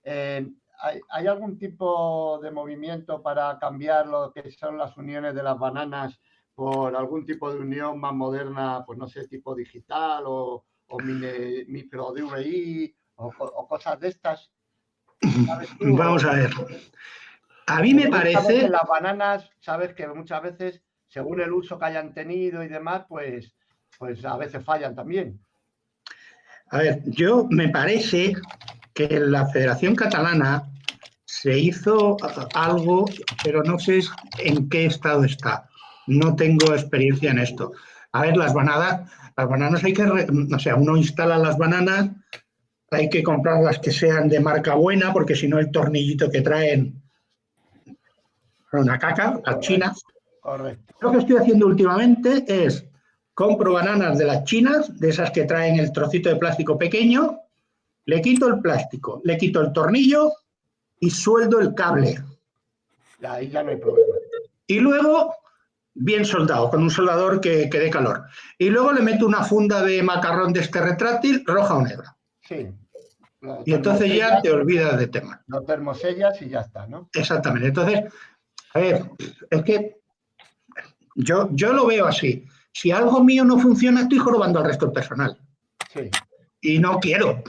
¿hay algún tipo de movimiento para cambiar lo que son las uniones de las bananas por algún tipo de unión más moderna, pues no sé, tipo digital o micro DVI o cosas de estas? Vamos a ver. A mí me parece que las bananas, sabes que muchas veces, según el uso que hayan tenido y demás, pues a veces fallan también. A ver, me parece que en la Federación Catalana se hizo algo, pero no sé en qué estado está. No tengo experiencia en esto. A ver, las bananas hay que, o sea, uno instala las bananas, hay que comprarlas que sean de marca buena, porque si no el tornillito que traen una caca, las chinas. Correcto. Lo que estoy haciendo últimamente es compro bananas de las chinas, de esas que traen el trocito de plástico pequeño, le quito el plástico, le quito el tornillo y sueldo el cable. Ahí ya no hay problema. Y luego, bien soldado, con un soldador que dé calor. Y luego le meto una funda de macarrón de este retráctil, roja o negra. Sí. Y entonces ya te olvidas de tema. Lo termosellas y ya está, ¿no? Exactamente. Entonces, a ver, es que yo lo veo así. Si algo mío no funciona, estoy jorobando al resto del personal. Sí. Y no quiero.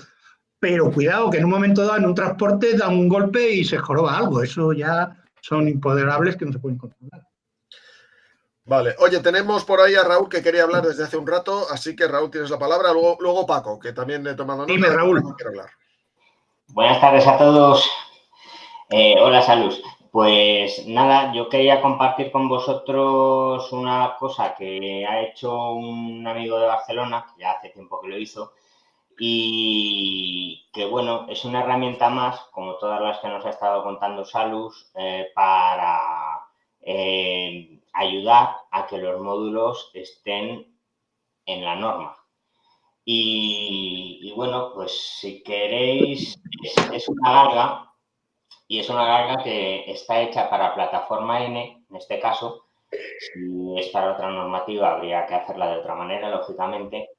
Pero cuidado, que en un momento dado, en un transporte, da un golpe y se joroba algo. Eso ya son imponderables que no se pueden controlar. Vale. Oye, tenemos por ahí a Raúl que quería hablar desde hace un rato, así que Raúl, tienes la palabra. Luego Paco, que también he tomado nota. Dime, Raúl. Quiero hablar. Buenas tardes a todos. Hola, Salus. Pues nada, yo quería compartir con vosotros una cosa que ha hecho un amigo de Barcelona, que ya hace tiempo que lo hizo, y que, bueno, es una herramienta más, como todas las que nos ha estado contando Salus, para ayudar a que los módulos estén en la norma. Y bueno, pues si queréis, es una garga. Y es una garga que está hecha para plataforma N, en este caso. Si es para otra normativa, habría que hacerla de otra manera, lógicamente.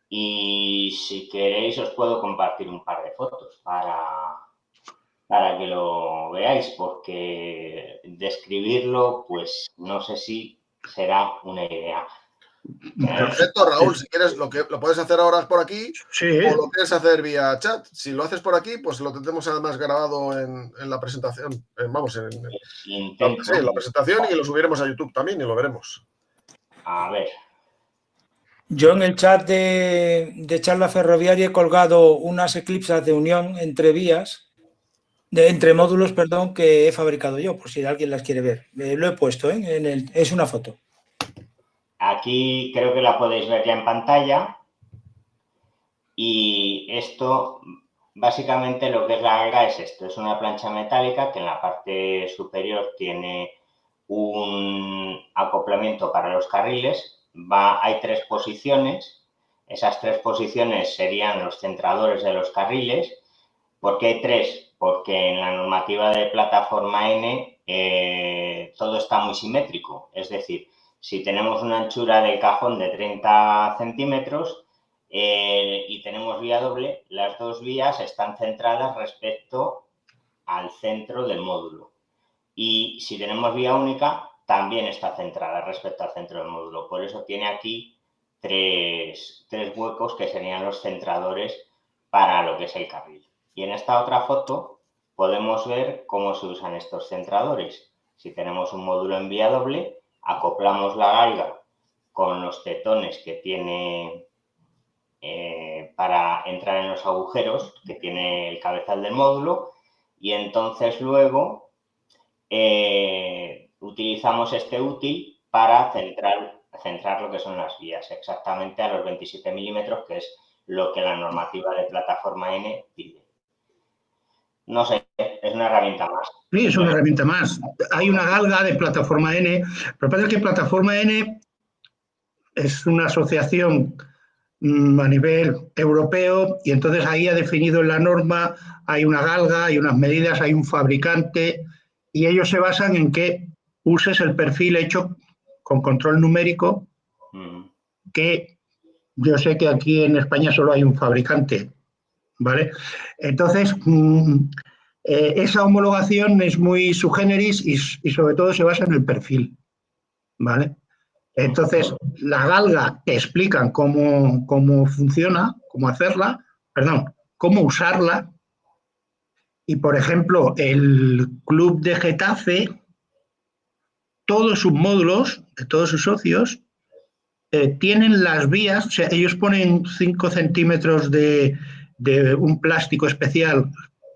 Y si queréis, os puedo compartir un par de fotos para que lo veáis, porque describirlo, pues no sé si será una idea. Perfecto, Raúl, si quieres, lo puedes hacer ahora por aquí, sí, o lo quieres hacer vía chat. Si lo haces por aquí, pues lo tendremos además grabado en la presentación. En la presentación y lo subiremos a YouTube también y lo veremos. A ver. Yo en el chat de charla ferroviaria he colgado unas eclipsas de unión entre vías, entre módulos, perdón, que he fabricado yo, por si alguien las quiere ver. Lo he puesto, es una foto. Aquí creo que la podéis ver ya en pantalla. Y esto, básicamente lo que es la galga es esto. Es una plancha metálica que en la parte superior tiene un acoplamiento para los carriles. Hay 3 posiciones. Esas 3 posiciones serían los centradores de los carriles. ¿Por qué hay 3? Porque en la normativa de plataforma N todo está muy simétrico. Es decir, si tenemos una anchura del cajón de 30 centímetros y tenemos vía doble, las 2 vías están centradas respecto al centro del módulo. Y si tenemos vía única, también está centrada respecto al centro del módulo. Por eso tiene aquí 3 huecos que serían los centradores para lo que es el carril. Y en esta otra foto podemos ver cómo se usan estos centradores. Si tenemos un módulo en vía doble, acoplamos la galga con los tetones que tiene para entrar en los agujeros que tiene el cabezal del módulo, y entonces luego utilizamos este útil para centrar lo que son las vías, exactamente a los 27 milímetros, que es lo que la normativa de plataforma N pide. No sé, es una herramienta más. Sí, es una herramienta más. Hay una galga de plataforma N. Lo que pasa es que plataforma N es una asociación a nivel europeo y entonces ahí ha definido en la norma, hay una galga, hay unas medidas, hay un fabricante y ellos se basan en que uses el perfil hecho con control numérico, que yo sé que aquí en España solo hay un fabricante, ¿vale? Entonces, esa homologación es muy subgéneris y sobre todo se basa en el perfil, ¿vale? Entonces, la galga te explican cómo funciona, cómo hacerla, perdón, cómo usarla. Y, por ejemplo, el club de Getafe, todos sus módulos, de todos sus socios, tienen las vías, o sea, ellos ponen 5 centímetros de un plástico especial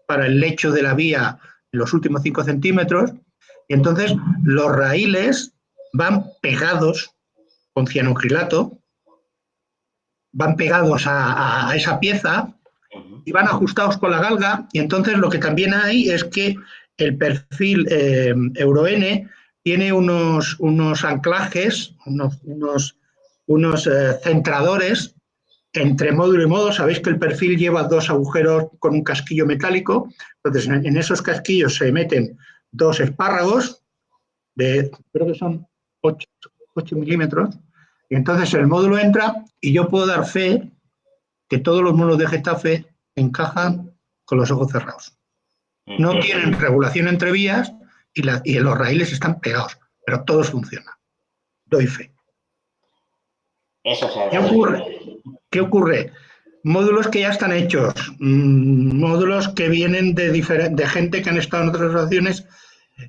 para el lecho de la vía en los últimos 5 centímetros, y entonces los raíles van pegados con cianocrilato, van pegados a esa pieza y van ajustados con la galga, y entonces lo que también hay es que el perfil Euro N tiene unos anclajes, unos centradores entre módulo y módulo. Sabéis que el perfil lleva 2 agujeros con un casquillo metálico, entonces en esos casquillos se meten 2 espárragos de, creo que son 8 milímetros, y entonces el módulo entra y yo puedo dar fe que todos los módulos de Getafe encajan con los ojos cerrados. No tienen regulación entre vías y los raíles están pegados, pero todos funcionan. Doy fe. Eso se ¿Qué ocurre? Módulos que ya están hechos, módulos que vienen de gente que han estado en otras asociaciones.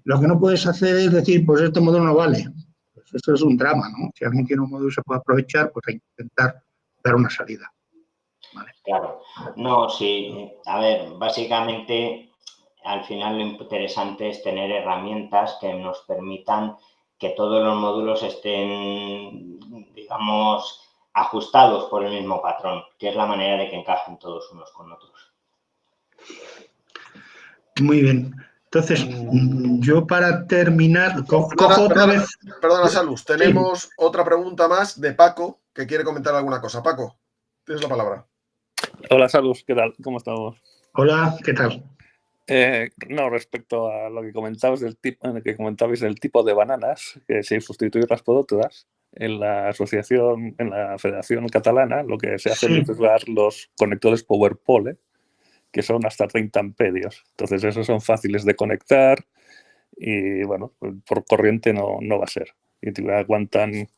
Lo que no puedes hacer es decir, pues este módulo no vale. Pues eso es un drama, ¿no? Si alguien tiene un módulo y se puede aprovechar, pues hay que intentar dar una salida. Vale. Claro. No, sí. A ver, básicamente, al final lo interesante es tener herramientas que nos permitan que todos los módulos estén, digamos, ajustados por el mismo patrón, que es la manera de que encajen todos unos con otros. Muy bien. Entonces, yo para terminar, Perdona, Salus, tenemos otra pregunta más de Paco, que quiere comentar alguna cosa. Paco, tienes la palabra. Hola, Salus, ¿qué tal? ¿Cómo estamos? Hola, ¿qué tal? No, respecto a lo que comentabais del tipo de bananas, que si sustituirlas por otras, en la asociación, en la Federación Catalana, lo que se hace es usar los conectores PowerPole, que son hasta 30 amperios. Entonces, esos son fáciles de conectar y, bueno, por corriente no va a ser. Y aguantan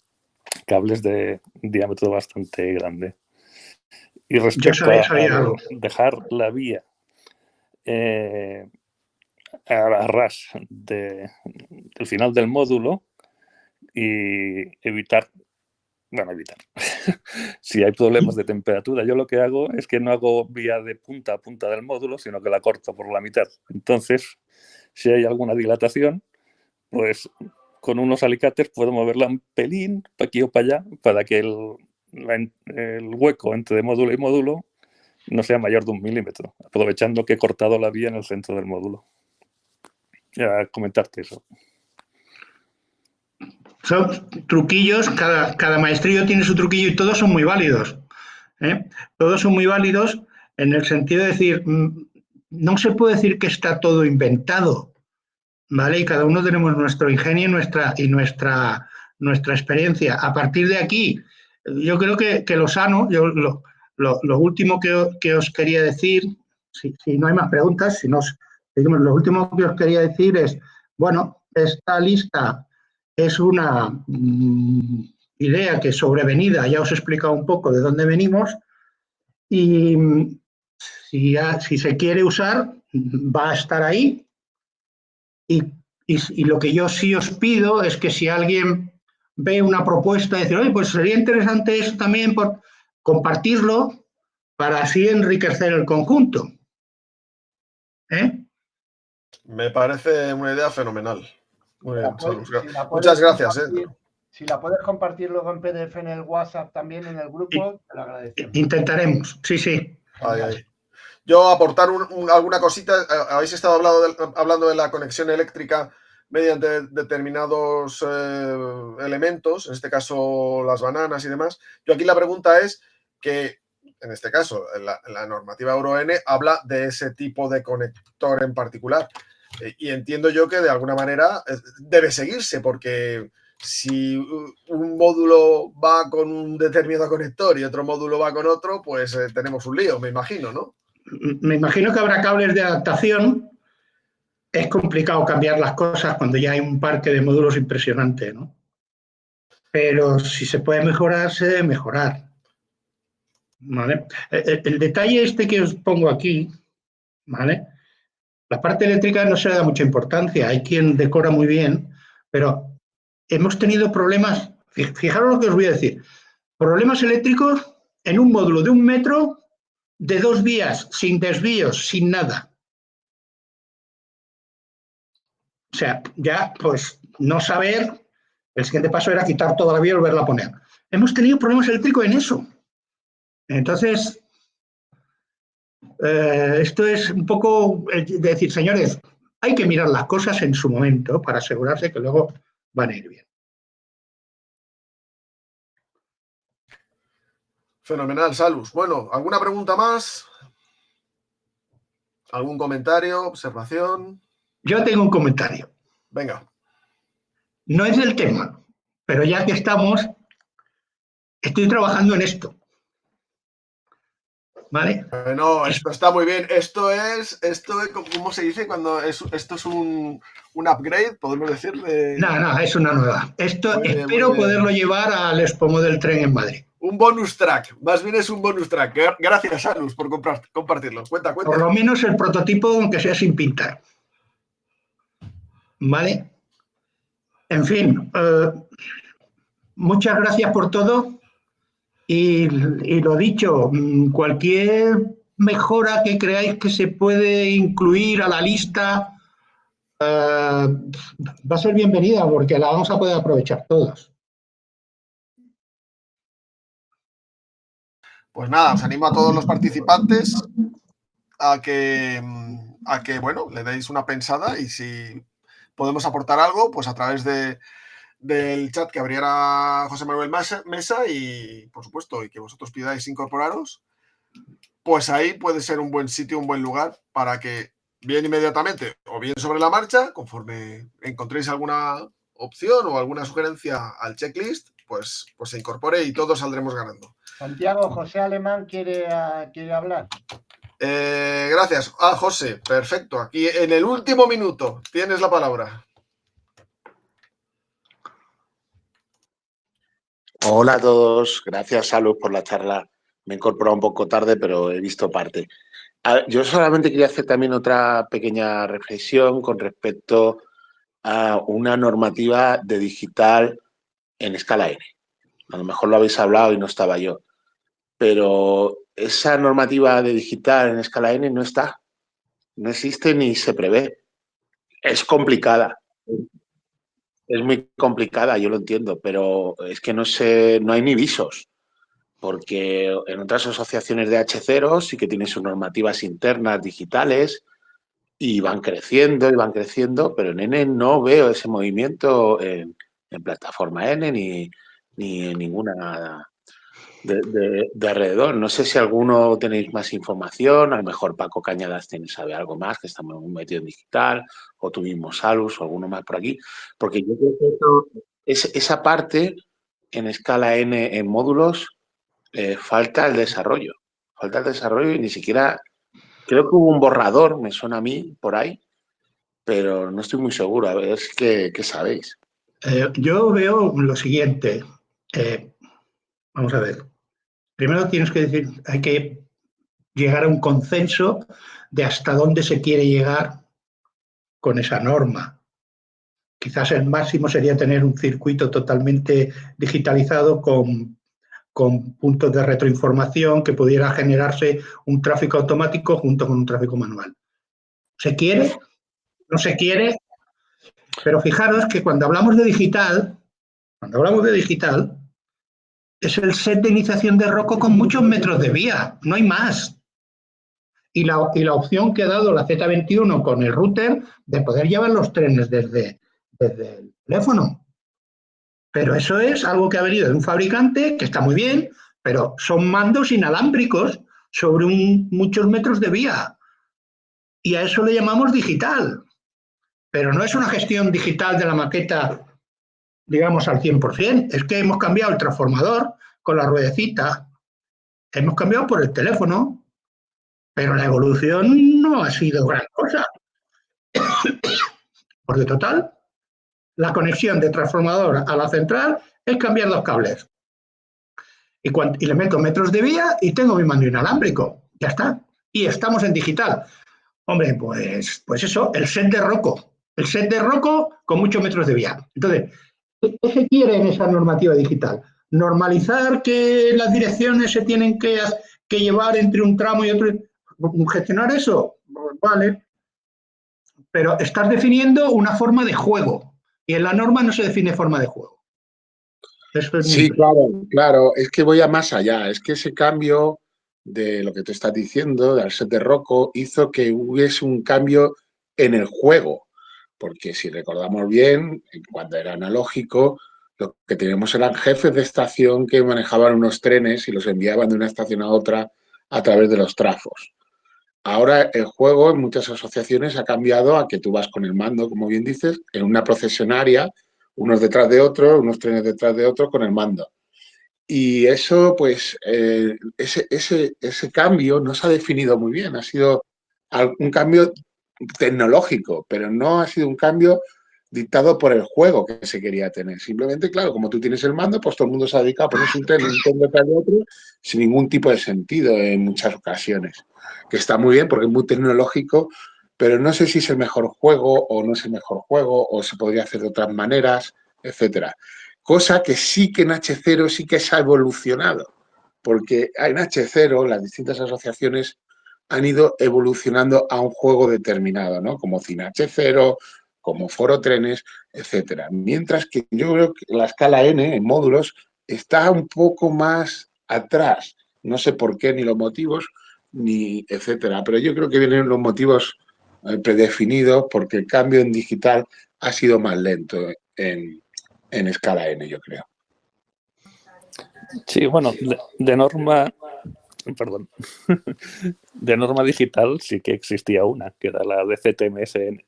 cables de diámetro bastante grande. Y respecto a dejar la vía a ras del final del módulo y evitar bueno, evitar. Si hay problemas de temperatura, yo lo que hago es que no hago vía de punta a punta del módulo, sino que la corto por la mitad. Entonces, si hay alguna dilatación, pues con unos alicates puedo moverla un pelín para aquí o para allá para que el hueco entre módulo y módulo no sea mayor de 1 milímetro, aprovechando que he cortado la vía en el centro del módulo. Ya comentarte eso. Son truquillos, cada maestrillo tiene su truquillo y todos son muy válidos. Todos son muy válidos en el sentido de decir, no se puede decir que está todo inventado, ¿vale? Y cada uno tenemos nuestro ingenio y nuestra experiencia. A partir de aquí, yo creo que lo sano, lo último que os quería decir, si no hay más preguntas, digamos, lo último que os quería decir es, bueno, esta lista es una idea que sobrevenida, ya os he explicado un poco de dónde venimos, y si se quiere usar, va a estar ahí. Y lo que yo sí os pido es que si alguien ve una propuesta y dice, oye, pues sería interesante eso también, por compartirlo para así enriquecer el conjunto. Me parece una idea fenomenal. Muy bien, muchas gracias. Si la puedes compartir luego en PDF en el WhatsApp también en el grupo, te lo agradecemos. Intentaremos, sí. Ahí. Yo aportar alguna cosita. Habéis estado hablando de la conexión eléctrica mediante determinados elementos, en este caso las bananas y demás. Yo aquí la pregunta es que, en este caso, la normativa Euro N habla de ese tipo de conector en particular. Y entiendo yo que de alguna manera debe seguirse, porque si un módulo va con un determinado conector y otro módulo va con otro, pues tenemos un lío, me imagino, ¿no? Me imagino que habrá cables de adaptación. Es complicado cambiar las cosas cuando ya hay un parque de módulos impresionante, ¿no? Pero si se puede mejorar, se debe mejorar. ¿Vale? El detalle este que os pongo aquí, ¿vale? La parte eléctrica no se le da mucha importancia, hay quien decora muy bien, pero hemos tenido problemas, fijaros lo que os voy a decir, problemas eléctricos en un módulo de 1 metro, de 2 vías, sin desvíos, sin nada. O sea, ya pues no saber, el siguiente paso era quitar toda la vía y volverla a poner. Hemos tenido problemas eléctricos en eso. Entonces, esto es un poco de decir, señores, hay que mirar las cosas en su momento para asegurarse que luego van a ir bien. Fenomenal, Salus. Bueno, ¿alguna pregunta más? ¿Algún comentario, observación? Yo tengo un comentario. Venga. No es del tema, pero ya que estamos, estoy trabajando en esto. ¿Vale? No, esto está muy bien. Esto es, ¿cómo se dice? Cuando esto es un upgrade, podemos decir. No, es una nueva. Esto espero poderlo llevar al Expo Model Tren en Madrid. Un bonus track, más bien es un bonus track. Gracias, Salus, por compartirlo. Cuenta. Por lo menos el prototipo, aunque sea sin pintar. ¿Vale? En fin, muchas gracias por todo. Y lo dicho, cualquier mejora que creáis que se puede incluir a la lista va a ser bienvenida porque la vamos a poder aprovechar todos. Pues nada, os animo a todos los participantes a que bueno, le deis una pensada y si podemos aportar algo, pues a través del chat que abriera José Manuel Mesa y, por supuesto, y que vosotros pidáis incorporaros, pues ahí puede ser un buen sitio, un buen lugar para que bien inmediatamente o bien sobre la marcha, conforme encontréis alguna opción o alguna sugerencia al checklist, pues se incorpore y todos saldremos ganando. Santiago, José Alemán quiere hablar. Gracias. José, perfecto. Aquí en el último minuto tienes la palabra. Hola a todos. Gracias, Salud, por la charla. Me he incorporado un poco tarde, pero he visto parte. Yo solamente quería hacer también otra pequeña reflexión con respecto a una normativa de digital en escala N. A lo mejor lo habéis hablado y no estaba yo. Pero esa normativa de digital en escala N no está. No existe ni se prevé. Es complicada. Es muy complicada, yo lo entiendo, pero es que no hay ni visos. Porque en otras asociaciones de H0 sí que tienen sus normativas internas digitales y van creciendo, pero en N no veo ese movimiento en plataforma N ni en ninguna de alrededor. No sé si alguno tenéis más información, a lo mejor Paco Cañadas sabe algo más, que está muy metido en digital, o tú mismo, Salus, o alguno más por aquí, porque yo creo que esa parte en escala N en módulos falta el desarrollo y ni siquiera, creo que hubo un borrador, me suena a mí, por ahí, pero no estoy muy seguro, a ver qué sabéis. Yo veo lo siguiente, vamos a ver, primero tienes que decir, hay que llegar a un consenso de hasta dónde se quiere llegar con esa norma. Quizás el máximo sería tener un circuito totalmente digitalizado con puntos de retroinformación que pudiera generarse un tráfico automático junto con un tráfico manual. ¿Se quiere? ¿No se quiere? Pero fijaros que cuando hablamos de digital, es el set de iniciación de Rocco con muchos metros de vía, no hay más. Y la opción que ha dado la Z21 con el router de poder llevar los trenes desde el teléfono. Pero eso es algo que ha venido de un fabricante, que está muy bien, pero son mandos inalámbricos sobre muchos metros de vía. Y a eso le llamamos digital. Pero no es una gestión digital de la maqueta, digamos, al 100%. Es que hemos cambiado el transformador con la ruedecita, hemos cambiado por el teléfono, pero la evolución no ha sido gran cosa. Porque total, la conexión de transformador a la central es cambiar dos cables. Y le meto metros de vía y tengo mi mando inalámbrico. Ya está. Y estamos en digital. Hombre, pues eso, el set de Rocco. El set de Rocco con muchos metros de vía. Entonces, ¿qué se quiere en esa normativa digital? Normalizar que las direcciones se tienen que llevar entre un tramo y otro. ¿Gestionar eso? Vale. Pero estás definiendo una forma de juego. Y en la norma no se define forma de juego. Sí, claro. Es que voy a más allá. Es que ese cambio de lo que te estás diciendo, del set de Rocco, hizo que hubiese un cambio en el juego. Porque si recordamos bien, cuando era analógico, lo que teníamos eran jefes de estación que manejaban unos trenes y los enviaban de una estación a otra a través de los trafos. Ahora el juego en muchas asociaciones ha cambiado a que tú vas con el mando, como bien dices, en una procesionaria, unos detrás de otros, unos trenes detrás de otros con el mando. Y eso, pues, ese cambio no se ha definido muy bien. Ha sido un cambio tecnológico, pero no ha sido un cambio dictado por el juego que se quería tener. Simplemente, claro, como tú tienes el mando, pues todo el mundo se ha dedicado a ponerse un tren detrás de otro sin ningún tipo de sentido en muchas ocasiones. Que está muy bien porque es muy tecnológico, pero no sé si es el mejor juego o no es el mejor juego o se podría hacer de otras maneras, etcétera. Cosa que sí que en H0 sí que se ha evolucionado, porque en H0 las distintas asociaciones han ido evolucionando a un juego determinado, ¿no? Como Cine H0, como Foro Trenes, etcétera. Mientras que yo creo que la escala N en módulos está un poco más atrás. No sé por qué ni los motivos, ni etcétera. Pero yo creo que vienen los motivos predefinidos porque el cambio en digital ha sido más lento en escala N, yo creo. Sí, bueno, de norma, perdón, de norma digital sí que existía una, que era la de ZMSN,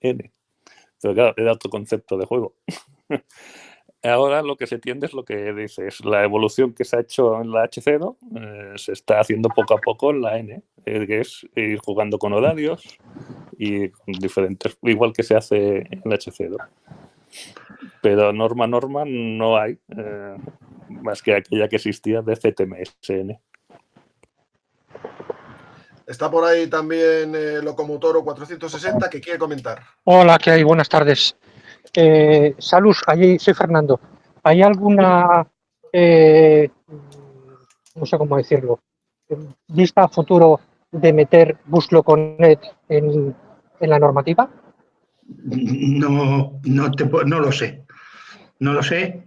pero claro, era otro concepto de juego. Ahora lo que se tiende es lo que dices, la evolución que se ha hecho en la H0 se está haciendo poco a poco en la N, que es ir jugando con horarios y diferentes, igual que se hace en la H0. Pero norma no hay, más que aquella que existía de ZMSN. Está por ahí también Locomotoro 460 que quiere comentar. Hola, ¿qué hay? Buenas tardes. Salud, allí soy Fernando. ¿Hay alguna no sé cómo decirlo, vista a futuro de meter BusLocoNet en la normativa? No lo sé. No lo sé.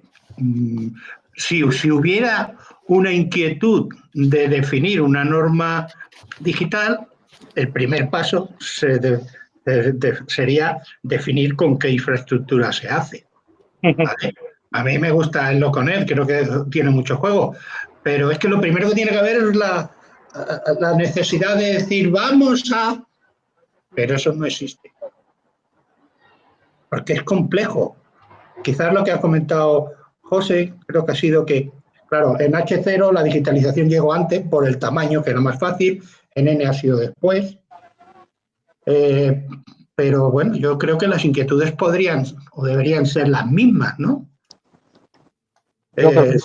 Si hubiera una inquietud de definir una norma digital, el primer paso sería definir con qué infraestructura se hace. ¿Vale? A mí me gusta el LocoNet, creo que tiene mucho juego, pero es que lo primero que tiene que haber es la necesidad de decir vamos a... Pero eso no existe. Porque es complejo. Quizás lo que ha comentado José, creo que ha sido que, claro, en H0 la digitalización llegó antes por el tamaño, que era más fácil, en N ha sido después. Pero bueno, yo creo que las inquietudes podrían o deberían ser las mismas, ¿no? En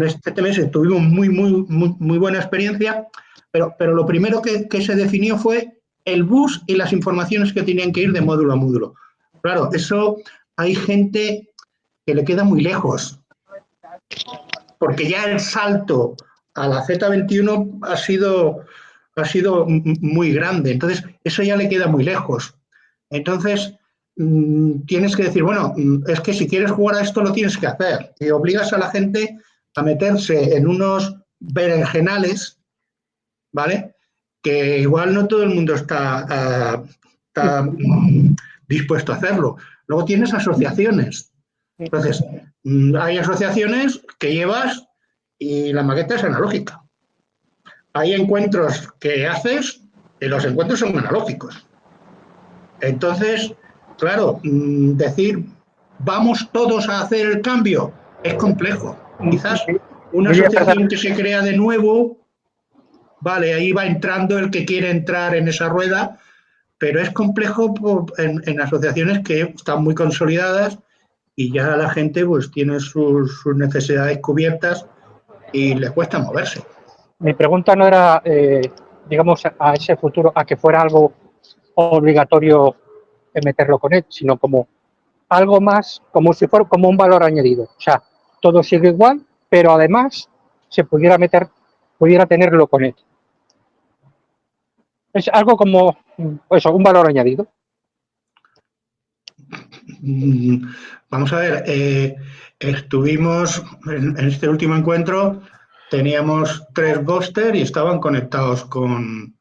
este CTMS tuvimos muy buena experiencia, pero lo primero que se definió fue el bus y las informaciones que tenían que ir de módulo a módulo. Claro, eso hay gente que le queda muy lejos, porque ya el salto a la Z21 ha sido muy grande, entonces eso ya le queda muy lejos. Entonces tienes que decir, bueno, es que si quieres jugar a esto lo tienes que hacer, y obligas a la gente a meterse en unos berenjenales, ¿vale? Que igual no todo el mundo está dispuesto a hacerlo. Luego tienes asociaciones. Entonces, hay asociaciones que llevas y la maqueta es analógica. Hay encuentros que haces y los encuentros son analógicos. Entonces, claro, decir vamos todos a hacer el cambio es complejo. Quizás una asociación que se crea de nuevo, vale, ahí va entrando el que quiere entrar en esa rueda, pero es complejo en asociaciones que están muy consolidadas y ya la gente pues tiene sus necesidades cubiertas y le cuesta moverse. Mi pregunta no era, digamos, a ese futuro, a que fuera algo obligatorio meterlo con él, sino como algo más, como si fuera como un valor añadido. O sea, todo sigue igual, pero además se pudiera tenerlo con él. Es algo como eso, un valor añadido. Vamos a ver, estuvimos en este último encuentro, teníamos 3 booster y estaban conectados con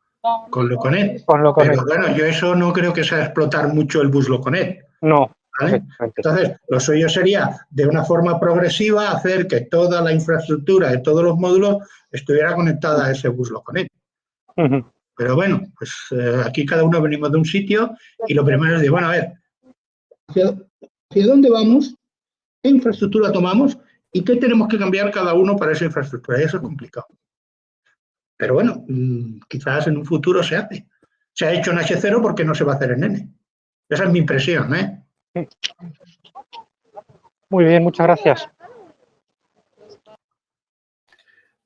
LocoNet. Pero bueno, yo eso no creo que sea explotar mucho el bus LocoNet. No. ¿Vale? Entonces, lo suyo sería, de una forma progresiva, hacer que toda la infraestructura de todos los módulos estuviera conectada a ese bus LocoNet. Pero bueno, pues aquí cada uno venimos de un sitio y lo primero es decir, bueno, a ver, ¿hacia dónde vamos? ¿Qué infraestructura tomamos? ¿Y qué tenemos que cambiar cada uno para esa infraestructura? Y eso es complicado. Pero bueno, quizás en un futuro se hace. Se ha hecho en H0 porque no se va a hacer en N. Esa es mi impresión, ¿eh? Muy bien, muchas gracias.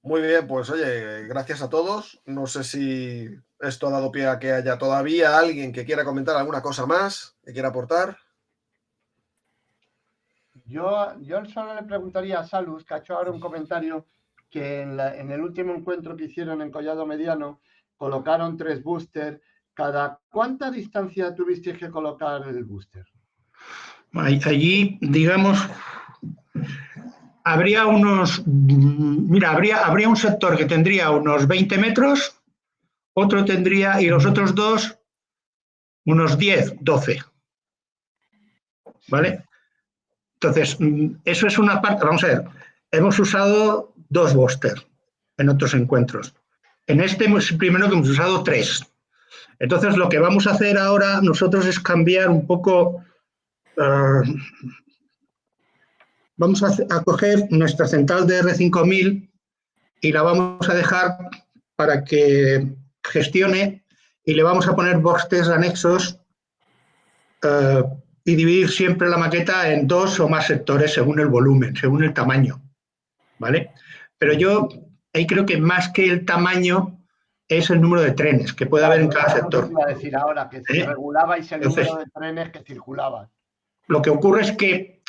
Muy bien, pues oye, gracias a todos. No sé si esto ha dado pie a que haya todavía alguien que quiera comentar alguna cosa más, que quiera aportar. Yo solo le preguntaría a Salus, que ha hecho ahora un comentario, que en el último encuentro que hicieron en Collado Mediano, colocaron 3 boosters. ¿Cada cuánta distancia tuvisteis que colocar el booster? Allí, digamos, habría unos... Mira, habría un sector que tendría unos 20 metros, otro tendría, y los otros dos, unos 10, 12. ¿Vale? Entonces, eso es una parte... Vamos a ver, hemos usado 2 boosters en otros encuentros. En este es el primero que hemos usado 3. Entonces, lo que vamos a hacer ahora nosotros es cambiar un poco... vamos a coger nuestra central de R5000 y la vamos a dejar para que gestione y le vamos a poner boxes anexos y dividir siempre la maqueta en 2 o más sectores según el volumen, según el tamaño. ¿Vale? Pero yo ahí creo que más que el tamaño es el número de trenes que puede haber en cada sector. Iba a decir ahora que regulabais el número de trenes que circulaban. Lo que ocurre es que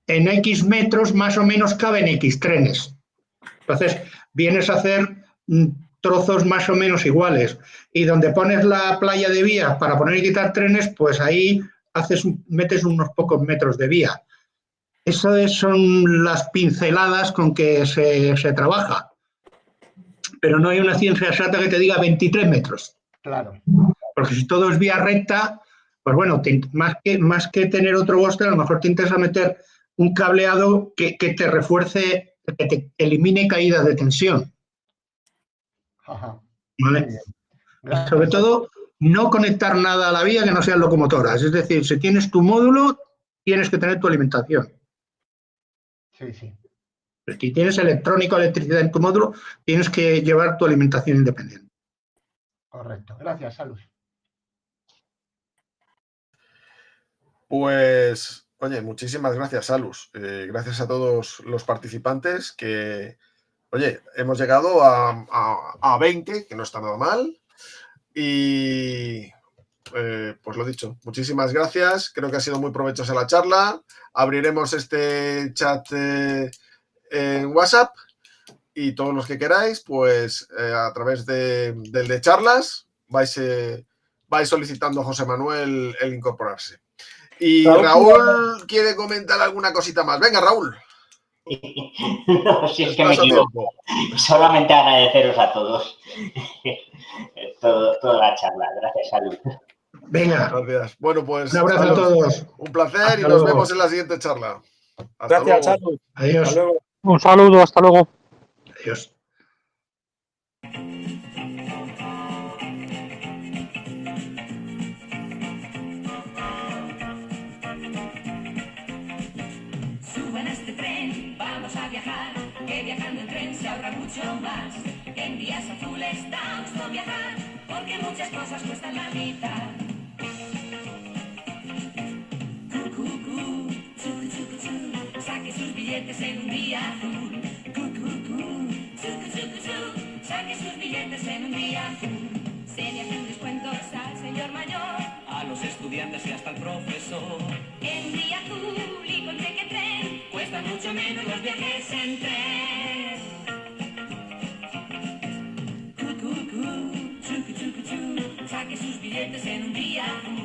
en X metros más o menos caben X trenes. Entonces, vienes a hacer trozos más o menos iguales. Y donde pones la playa de vías para poner y quitar trenes, pues ahí metes unos pocos metros de vía. Esas son las pinceladas con que se trabaja. Pero no hay una ciencia exacta que te diga 23 metros. Claro. Porque si todo es vía recta, pues bueno, más que tener otro bosque, a lo mejor te interesa meter un cableado que te refuerce, que te elimine caídas de tensión. Ajá. ¿Vale? Sobre todo, no conectar nada a la vía que no sean locomotoras. Es decir, si tienes tu módulo, tienes que tener tu alimentación. Sí, sí. Si tienes electricidad en tu módulo, tienes que llevar tu alimentación independiente. Correcto. Gracias, Salus. Pues, oye, muchísimas gracias, Salus. Gracias a todos los participantes que, oye, hemos llegado a 20, que no está nada mal. Y, pues lo dicho, muchísimas gracias. Creo que ha sido muy provechosa la charla. Abriremos este chat en WhatsApp y todos los que queráis, pues a través del de charlas vais solicitando a José Manuel el incorporarse. Y Raúl quiere comentar alguna cosita más. Venga, Raúl. No, si es que me equivoco. Solamente agradeceros a todos toda la charla. Gracias, Salud. Venga. Gracias. Bueno, pues un abrazo a todos. Un placer y nos vemos en la siguiente charla. Hasta luego. Salud. Adiós. Hasta luego. Un saludo, hasta luego. Adiós. Suban a este tren, vamos a viajar, que viajando en tren se ahorra mucho más. En días azules da gusto viajar, porque muchas cosas cuestan la mitad. Saque sus billetes en un día azul. Saque sus billetes en un día azul. Se le hacen descuentos al señor mayor, a los estudiantes y hasta al profesor. En día azul y con cheque tren cuestan mucho menos los viajes en tren. Saque sus billetes en un día azul.